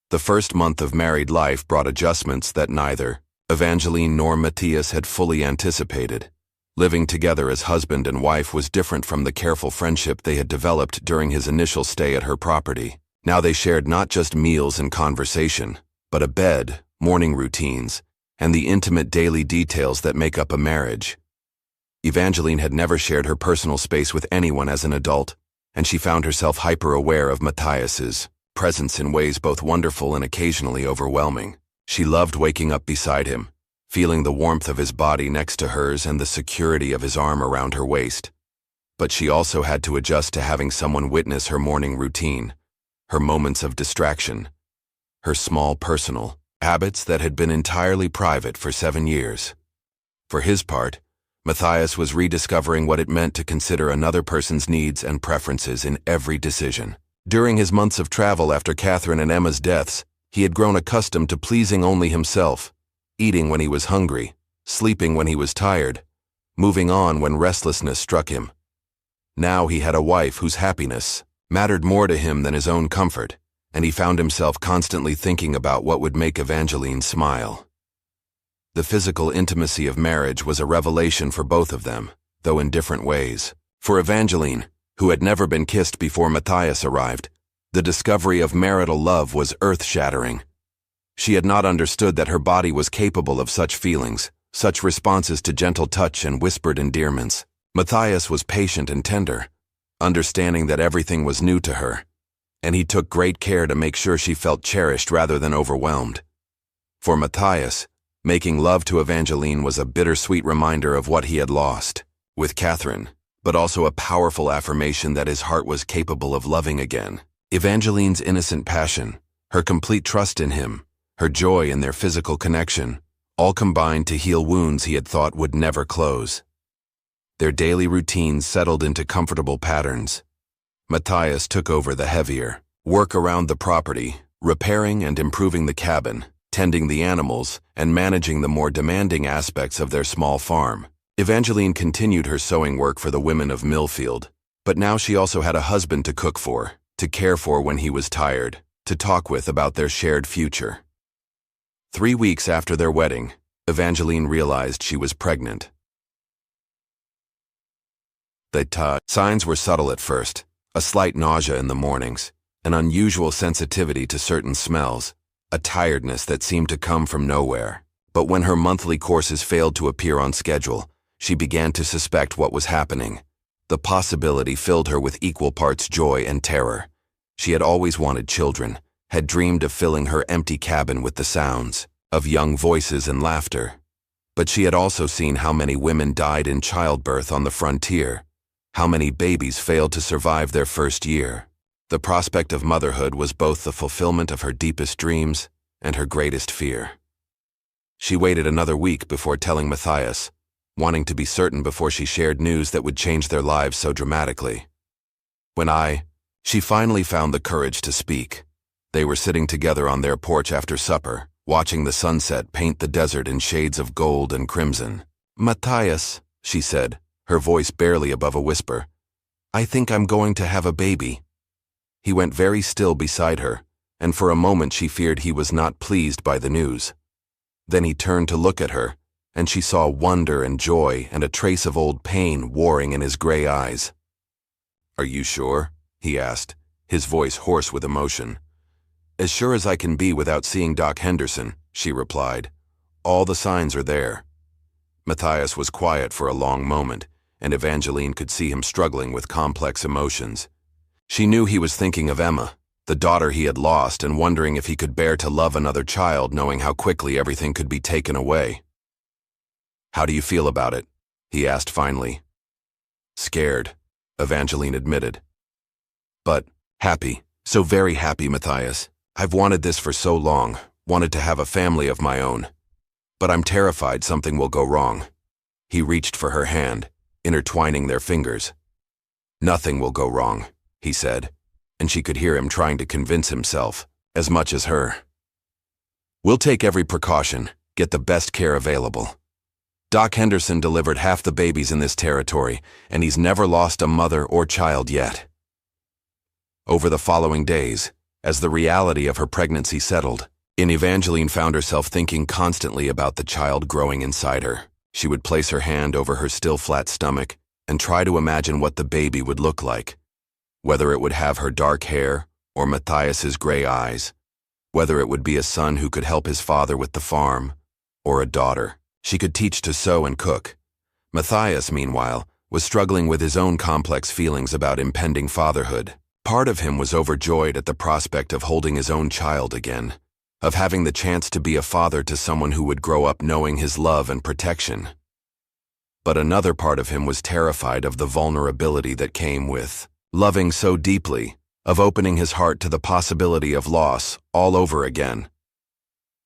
The first month of married life brought adjustments that neither Evangeline nor Matthias had fully anticipated. Living together as husband and wife was different from the careful friendship they had developed during his initial stay at her property. Now they shared not just meals and conversation, but a bed, morning routines, and the intimate daily details that make up a marriage. Evangeline had never shared her personal space with anyone as an adult, and she found herself hyper-aware of Matthias's presence in ways both wonderful and occasionally overwhelming. She loved waking up beside him, feeling the warmth of his body next to hers and the security of his arm around her waist. But she also had to adjust to having someone witness her morning routine, her moments of distraction, her small personal habits that had been entirely private for 7 years. For his part, Matthias was rediscovering what it meant to consider another person's needs and preferences in every decision. During his months of travel after Catherine and Emma's deaths, he had grown accustomed to pleasing only himself, eating when he was hungry, sleeping when he was tired, moving on when restlessness struck him. Now he had a wife whose happiness mattered more to him than his own comfort, and he found himself constantly thinking about what would make Evangeline smile. The physical intimacy of marriage was a revelation for both of them, though in different ways. For Evangeline, who had never been kissed before Matthias arrived, the discovery of marital love was earth-shattering. She had not understood that her body was capable of such feelings, such responses to gentle touch and whispered endearments. Matthias was patient and tender, understanding that everything was new to her, and he took great care to make sure she felt cherished rather than overwhelmed. For Matthias, making love to Evangeline was a bittersweet reminder of what he had lost with Catherine, but also a powerful affirmation that his heart was capable of loving again. Evangeline's innocent passion, her complete trust in him, her joy in their physical connection, all combined to heal wounds he had thought would never close. Their daily routines settled into comfortable patterns. Matthias took over the heavier work around the property, repairing and improving the cabin, tending the animals, and managing the more demanding aspects of their small farm. Evangeline continued her sewing work for the women of Millfield, but now she also had a husband to cook for, to care for when he was tired, to talk with about their shared future. 3 weeks after their wedding, Evangeline realized she was pregnant. The signs were subtle at first: a slight nausea in the mornings, an unusual sensitivity to certain smells, a tiredness that seemed to come from nowhere. But when her monthly courses failed to appear on schedule, she began to suspect what was happening. The possibility filled her with equal parts joy and terror. She had always wanted children, had dreamed of filling her empty cabin with the sounds of young voices and laughter. But she had also seen how many women died in childbirth on the frontier, how many babies failed to survive their first year. The prospect of motherhood was both the fulfillment of her deepest dreams and her greatest fear. She waited another week before telling Matthias, wanting to be certain before she shared news that would change their lives so dramatically. She finally found the courage to speak. They were sitting together on their porch after supper, watching the sunset paint the desert in shades of gold and crimson. "Matthias," she said, her voice barely above a whisper, "I think I'm going to have a baby." He went very still beside her, and for a moment she feared he was not pleased by the news. Then he turned to look at her, and she saw wonder and joy and a trace of old pain warring in his gray eyes. "Are you sure?" he asked, his voice hoarse with emotion. "As sure as I can be without seeing Doc Henderson," she replied. "All the signs are there." Matthias was quiet for a long moment, and Evangeline could see him struggling with complex emotions. She knew he was thinking of Emma, the daughter he had lost, and wondering if he could bear to love another child knowing how quickly everything could be taken away. "How do you feel about it?" he asked finally. "Scared," Evangeline admitted. "But happy, so very happy, Matthias. I've wanted this for so long, wanted to have a family of my own. But I'm terrified something will go wrong." He reached for her hand, intertwining their fingers. "Nothing will go wrong," he said, and she could hear him trying to convince himself, as much as her. "We'll take every precaution, get the best care available. Doc Henderson delivered half the babies in this territory, and he's never lost a mother or child yet." Over the following days, as the reality of her pregnancy settled, Evangeline found herself thinking constantly about the child growing inside her. She would place her hand over her still flat stomach and try to imagine what the baby would look like, whether it would have her dark hair or Matthias's gray eyes, whether it would be a son who could help his father with the farm, or a daughter she could teach to sew and cook. Matthias, meanwhile, was struggling with his own complex feelings about impending fatherhood. Part of him was overjoyed at the prospect of holding his own child again, of having the chance to be a father to someone who would grow up knowing his love and protection. But another part of him was terrified of the vulnerability that came with loving so deeply, of opening his heart to the possibility of loss all over again.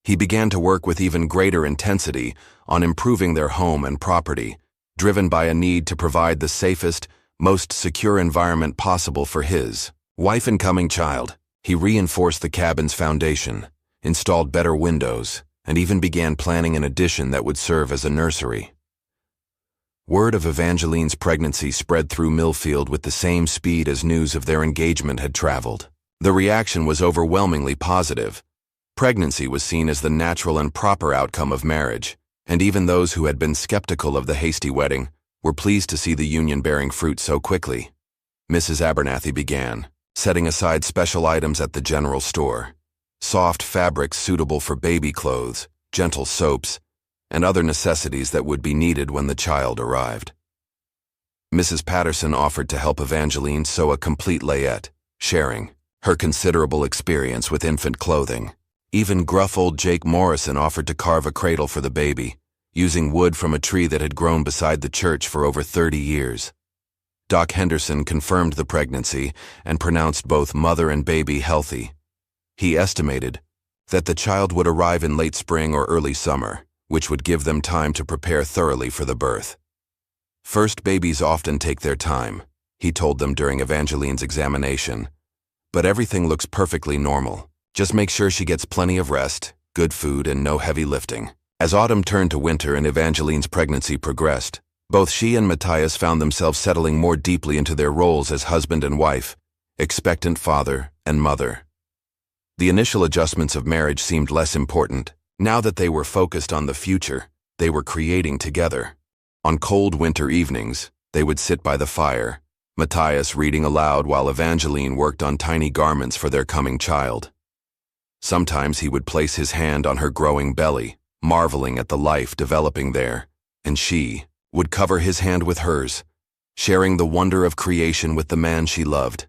He began to work with even greater intensity on improving their home and property, driven by a need to provide the safest, most secure environment possible for his wife and coming child. He reinforced the cabin's foundation, installed better windows, and even began planning an addition that would serve as a nursery. Word of Evangeline's pregnancy spread through Millfield with the same speed as news of their engagement had traveled. The reaction was overwhelmingly positive. Pregnancy was seen as the natural and proper outcome of marriage, and even those who had been skeptical of the hasty wedding were pleased to see the union bearing fruit so quickly. Mrs. Abernathy began, setting aside special items at the general store: soft fabrics suitable for baby clothes, gentle soaps, and other necessities that would be needed when the child arrived. Mrs. Patterson offered to help Evangeline sew a complete layette, sharing her considerable experience with infant clothing. Even gruff old Jake Morrison offered to carve a cradle for the baby, using wood from a tree that had grown beside the church for over 30 years. Doc Henderson confirmed the pregnancy and pronounced both mother and baby healthy. He estimated that the child would arrive in late spring or early summer, which would give them time to prepare thoroughly for the birth. First babies often take their time, he told them during Evangeline's examination. But everything looks perfectly normal. Just make sure she gets plenty of rest, good food, and no heavy lifting. As autumn turned to winter and Evangeline's pregnancy progressed, both she and Matthias found themselves settling more deeply into their roles as husband and wife, expectant father and mother. The initial adjustments of marriage seemed less important. Now that they were focused on the future, they were creating together. On cold winter evenings, they would sit by the fire, Matthias reading aloud while Evangeline worked on tiny garments for their coming child. Sometimes he would place his hand on her growing belly, marveling at the life developing there, and she would cover his hand with hers, sharing the wonder of creation with the man she loved.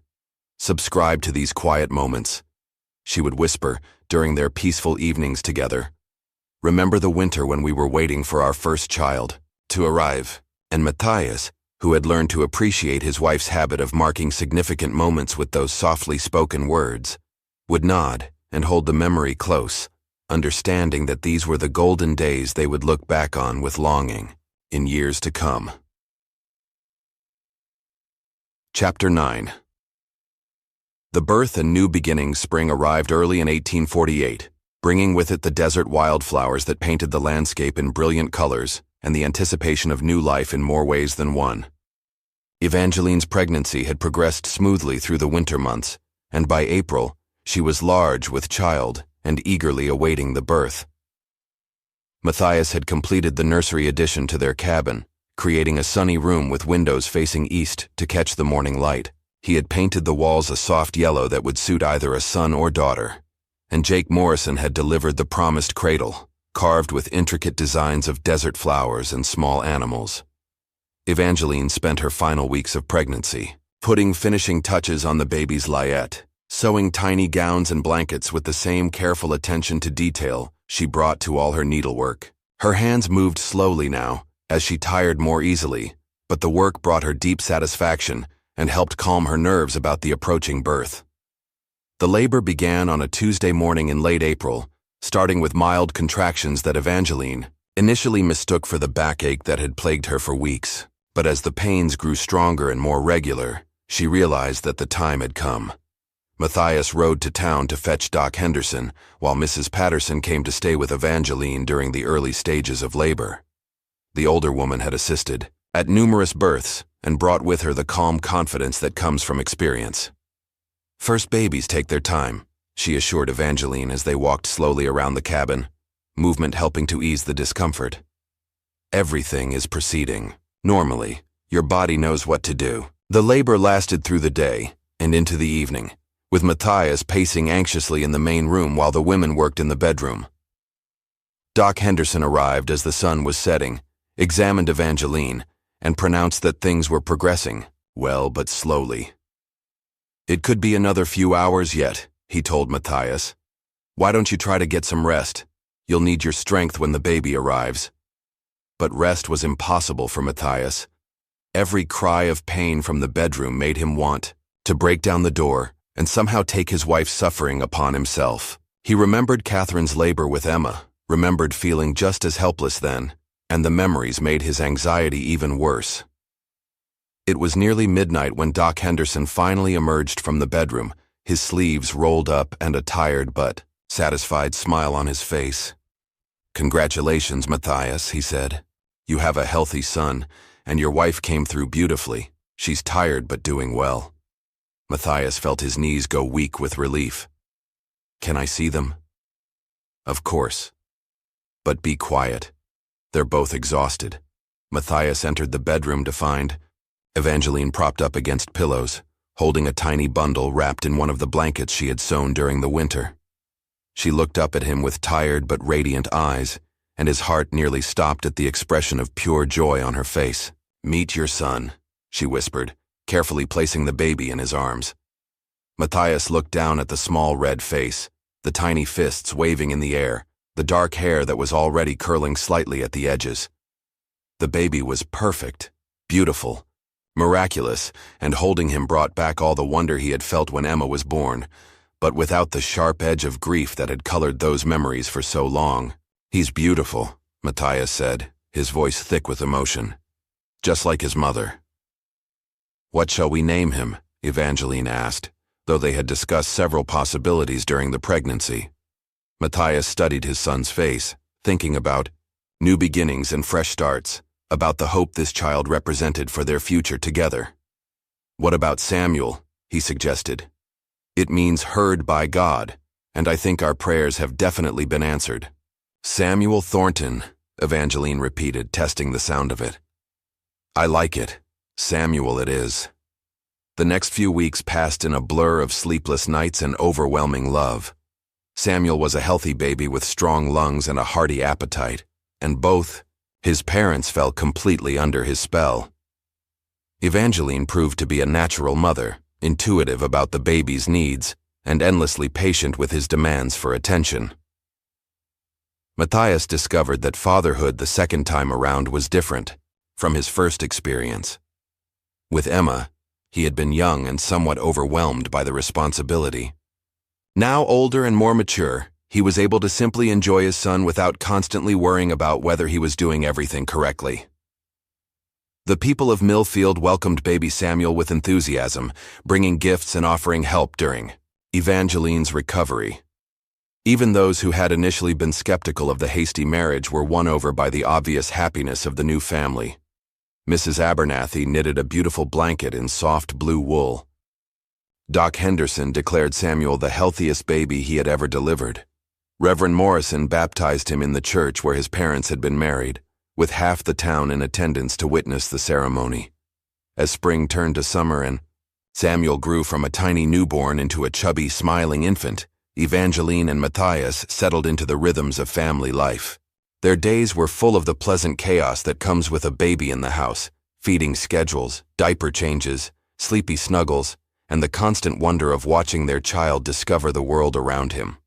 Subscribe to these quiet moments, she would whisper during their peaceful evenings together. Remember the winter when we were waiting for our first child to arrive, and Matthias, who had learned to appreciate his wife's habit of marking significant moments with those softly spoken words, would nod and hold the memory close, understanding that these were the golden days they would look back on with longing in years to come. Chapter 9. The birth and new beginnings spring arrived early in 1848, bringing with it the desert wildflowers that painted the landscape in brilliant colors and the anticipation of new life in more ways than one. Evangeline's pregnancy had progressed smoothly through the winter months, and by April, she was large with child and eagerly awaiting the birth. Matthias had completed the nursery addition to their cabin, creating a sunny room with windows facing east to catch the morning light. He had painted the walls a soft yellow that would suit either a son or daughter, and Jake Morrison had delivered the promised cradle, carved with intricate designs of desert flowers and small animals. Evangeline spent her final weeks of pregnancy, putting finishing touches on the baby's layette, sewing tiny gowns and blankets with the same careful attention to detail she brought to all her needlework. Her hands moved slowly now, as she tired more easily, but the work brought her deep satisfaction and helped calm her nerves about the approaching birth. The labor began on a Tuesday morning in late April, starting with mild contractions that Evangeline initially mistook for the backache that had plagued her for weeks. But as the pains grew stronger and more regular, she realized that the time had come. Matthias rode to town to fetch Doc Henderson, while Mrs. Patterson came to stay with Evangeline during the early stages of labor. The older woman had assisted at numerous births and brought with her the calm confidence that comes from experience. First babies take their time, she assured Evangeline as they walked slowly around the cabin, movement helping to ease the discomfort. Everything is proceeding normally. Your body knows what to do. The labor lasted through the day and into the evening, with Matthias pacing anxiously in the main room while the women worked in the bedroom. Doc Henderson arrived as the sun was setting, examined Evangeline, and pronounced that things were progressing, well but slowly. It could be another few hours yet, he told Matthias. Why don't you try to get some rest? You'll need your strength when the baby arrives. But rest was impossible for Matthias. Every cry of pain from the bedroom made him want to break down the door and somehow take his wife's suffering upon himself. He remembered Catherine's labor with Emma, remembered feeling just as helpless then, and the memories made his anxiety even worse. It was nearly midnight when Doc Henderson finally emerged from the bedroom, his sleeves rolled up and a tired but satisfied smile on his face. "Congratulations, Matthias," he said. "You have a healthy son, and your wife came through beautifully. She's tired but doing well." Matthias felt his knees go weak with relief. "Can I see them?" "Of course. But be quiet. They're both exhausted." Matthias entered the bedroom to find Evangeline propped up against pillows, holding a tiny bundle wrapped in one of the blankets she had sewn during the winter. She looked up at him with tired but radiant eyes, and his heart nearly stopped at the expression of pure joy on her face. "Meet your son," she whispered, carefully placing the baby in his arms. Matthias looked down at the small red face, the tiny fists waving in the air, the dark hair that was already curling slightly at the edges. The baby was perfect, beautiful, miraculous, and holding him brought back all the wonder he had felt when Emma was born, but without the sharp edge of grief that had colored those memories for so long. "He's beautiful," Matthias said, his voice thick with emotion. just like his mother. "What shall we name him?" Evangeline asked, though they had discussed several possibilities during the pregnancy. Matthias studied his son's face, thinking about new beginnings and fresh starts, about the hope this child represented for their future together. "What about Samuel?" he suggested. "It means heard by God, and I think our prayers have definitely been answered." "Samuel Thornton," Evangeline repeated, testing the sound of it. "I like it. Samuel it is." The next few weeks passed in a blur of sleepless nights and overwhelming love. Samuel was a healthy baby with strong lungs and a hearty appetite, and both his parents fell completely under his spell. Evangeline proved to be a natural mother, intuitive about the baby's needs, and endlessly patient with his demands for attention. Matthias discovered that fatherhood the second time around was different from his first experience. With Emma, he had been young and somewhat overwhelmed by the responsibility. Now older and more mature, he was able to simply enjoy his son without constantly worrying about whether he was doing everything correctly. The people of Millfield welcomed baby Samuel with enthusiasm, bringing gifts and offering help during Evangeline's recovery. Even those who had initially been skeptical of the hasty marriage were won over by the obvious happiness of the new family. Mrs. Abernathy knitted a beautiful blanket in soft blue wool. Doc Henderson declared Samuel the healthiest baby he had ever delivered. Reverend Morrison baptized him in the church where his parents had been married, with half the town in attendance to witness the ceremony. As spring turned to summer and Samuel grew from a tiny newborn into a chubby, smiling infant, Evangeline and Matthias settled into the rhythms of family life. Their days were full of the pleasant chaos that comes with a baby in the house, feeding schedules, diaper changes, sleepy snuggles, and the constant wonder of watching their child discover the world around him.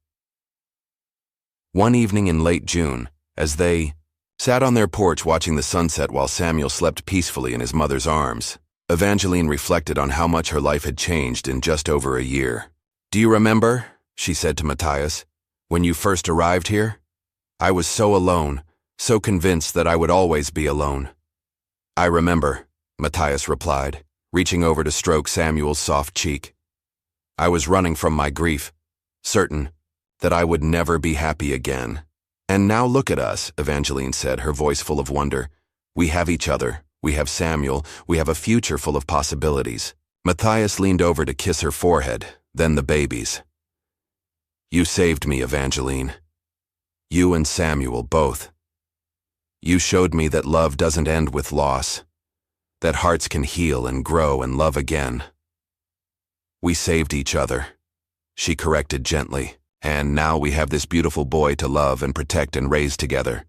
One evening in late June, as they sat on their porch watching the sunset while Samuel slept peacefully in his mother's arms, Evangeline reflected on how much her life had changed in just over a year. "Do you remember," she said to Matthias, "when you first arrived here? I was so alone, so convinced that I would always be alone." "I remember," Matthias replied, reaching over to stroke Samuel's soft cheek. "I was running from my grief, certain that I would never be happy again. And now look at us," Evangeline said, her voice full of wonder. "We have each other, we have Samuel, we have a future full of possibilities." Matthias leaned over to kiss her forehead, then the baby's. "You saved me, Evangeline. You and Samuel both. You showed me that love doesn't end with loss, that hearts can heal and grow and love again." "We saved each other," she corrected gently, "and now we have this beautiful boy to love and protect and raise together."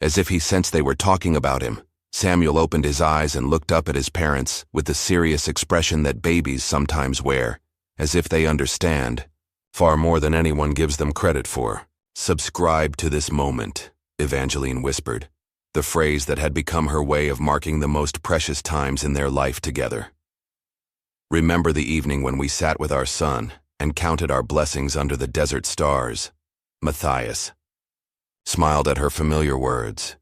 As if he sensed they were talking about him, Samuel opened his eyes and looked up at his parents with the serious expression that babies sometimes wear, as if they understand, far more than anyone gives them credit for. "Subscribe to this moment," Evangeline whispered, the phrase that had become her way of marking the most precious times in their life together. "Remember the evening when we sat with our son and counted our blessings under the desert stars?" Matthias smiled at her familiar words,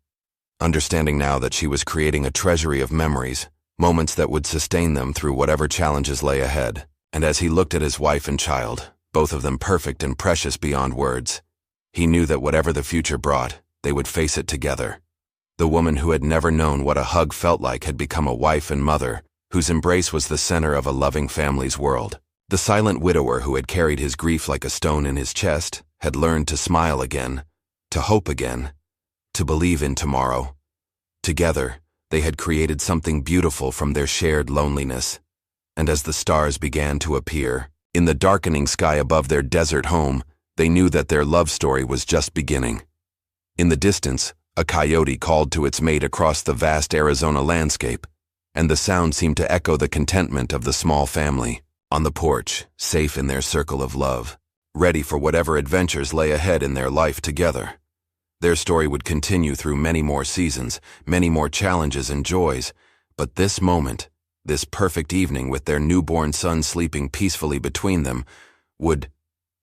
understanding now that she was creating a treasury of memories, moments that would sustain them through whatever challenges lay ahead. And as he looked at his wife and child, both of them perfect and precious beyond words, he knew that whatever the future brought, they would face it together. The woman who had never known what a hug felt like had become a wife and mother, whose embrace was the center of a loving family's world. The silent widower who had carried his grief like a stone in his chest had learned to smile again, to hope again, to believe in tomorrow. Together, they had created something beautiful from their shared loneliness. And as the stars began to appear, in the darkening sky above their desert home, they knew that their love story was just beginning. In the distance, a coyote called to its mate across the vast Arizona landscape, and the sound seemed to echo the contentment of the small family. On the porch, safe in their circle of love, ready for whatever adventures lay ahead in their life together. Their story would continue through many more seasons, many more challenges and joys, but this moment, this perfect evening with their newborn son sleeping peacefully between them, would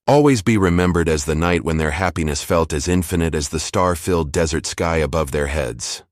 always be remembered as the night when their happiness felt as infinite as the star-filled desert sky above their heads.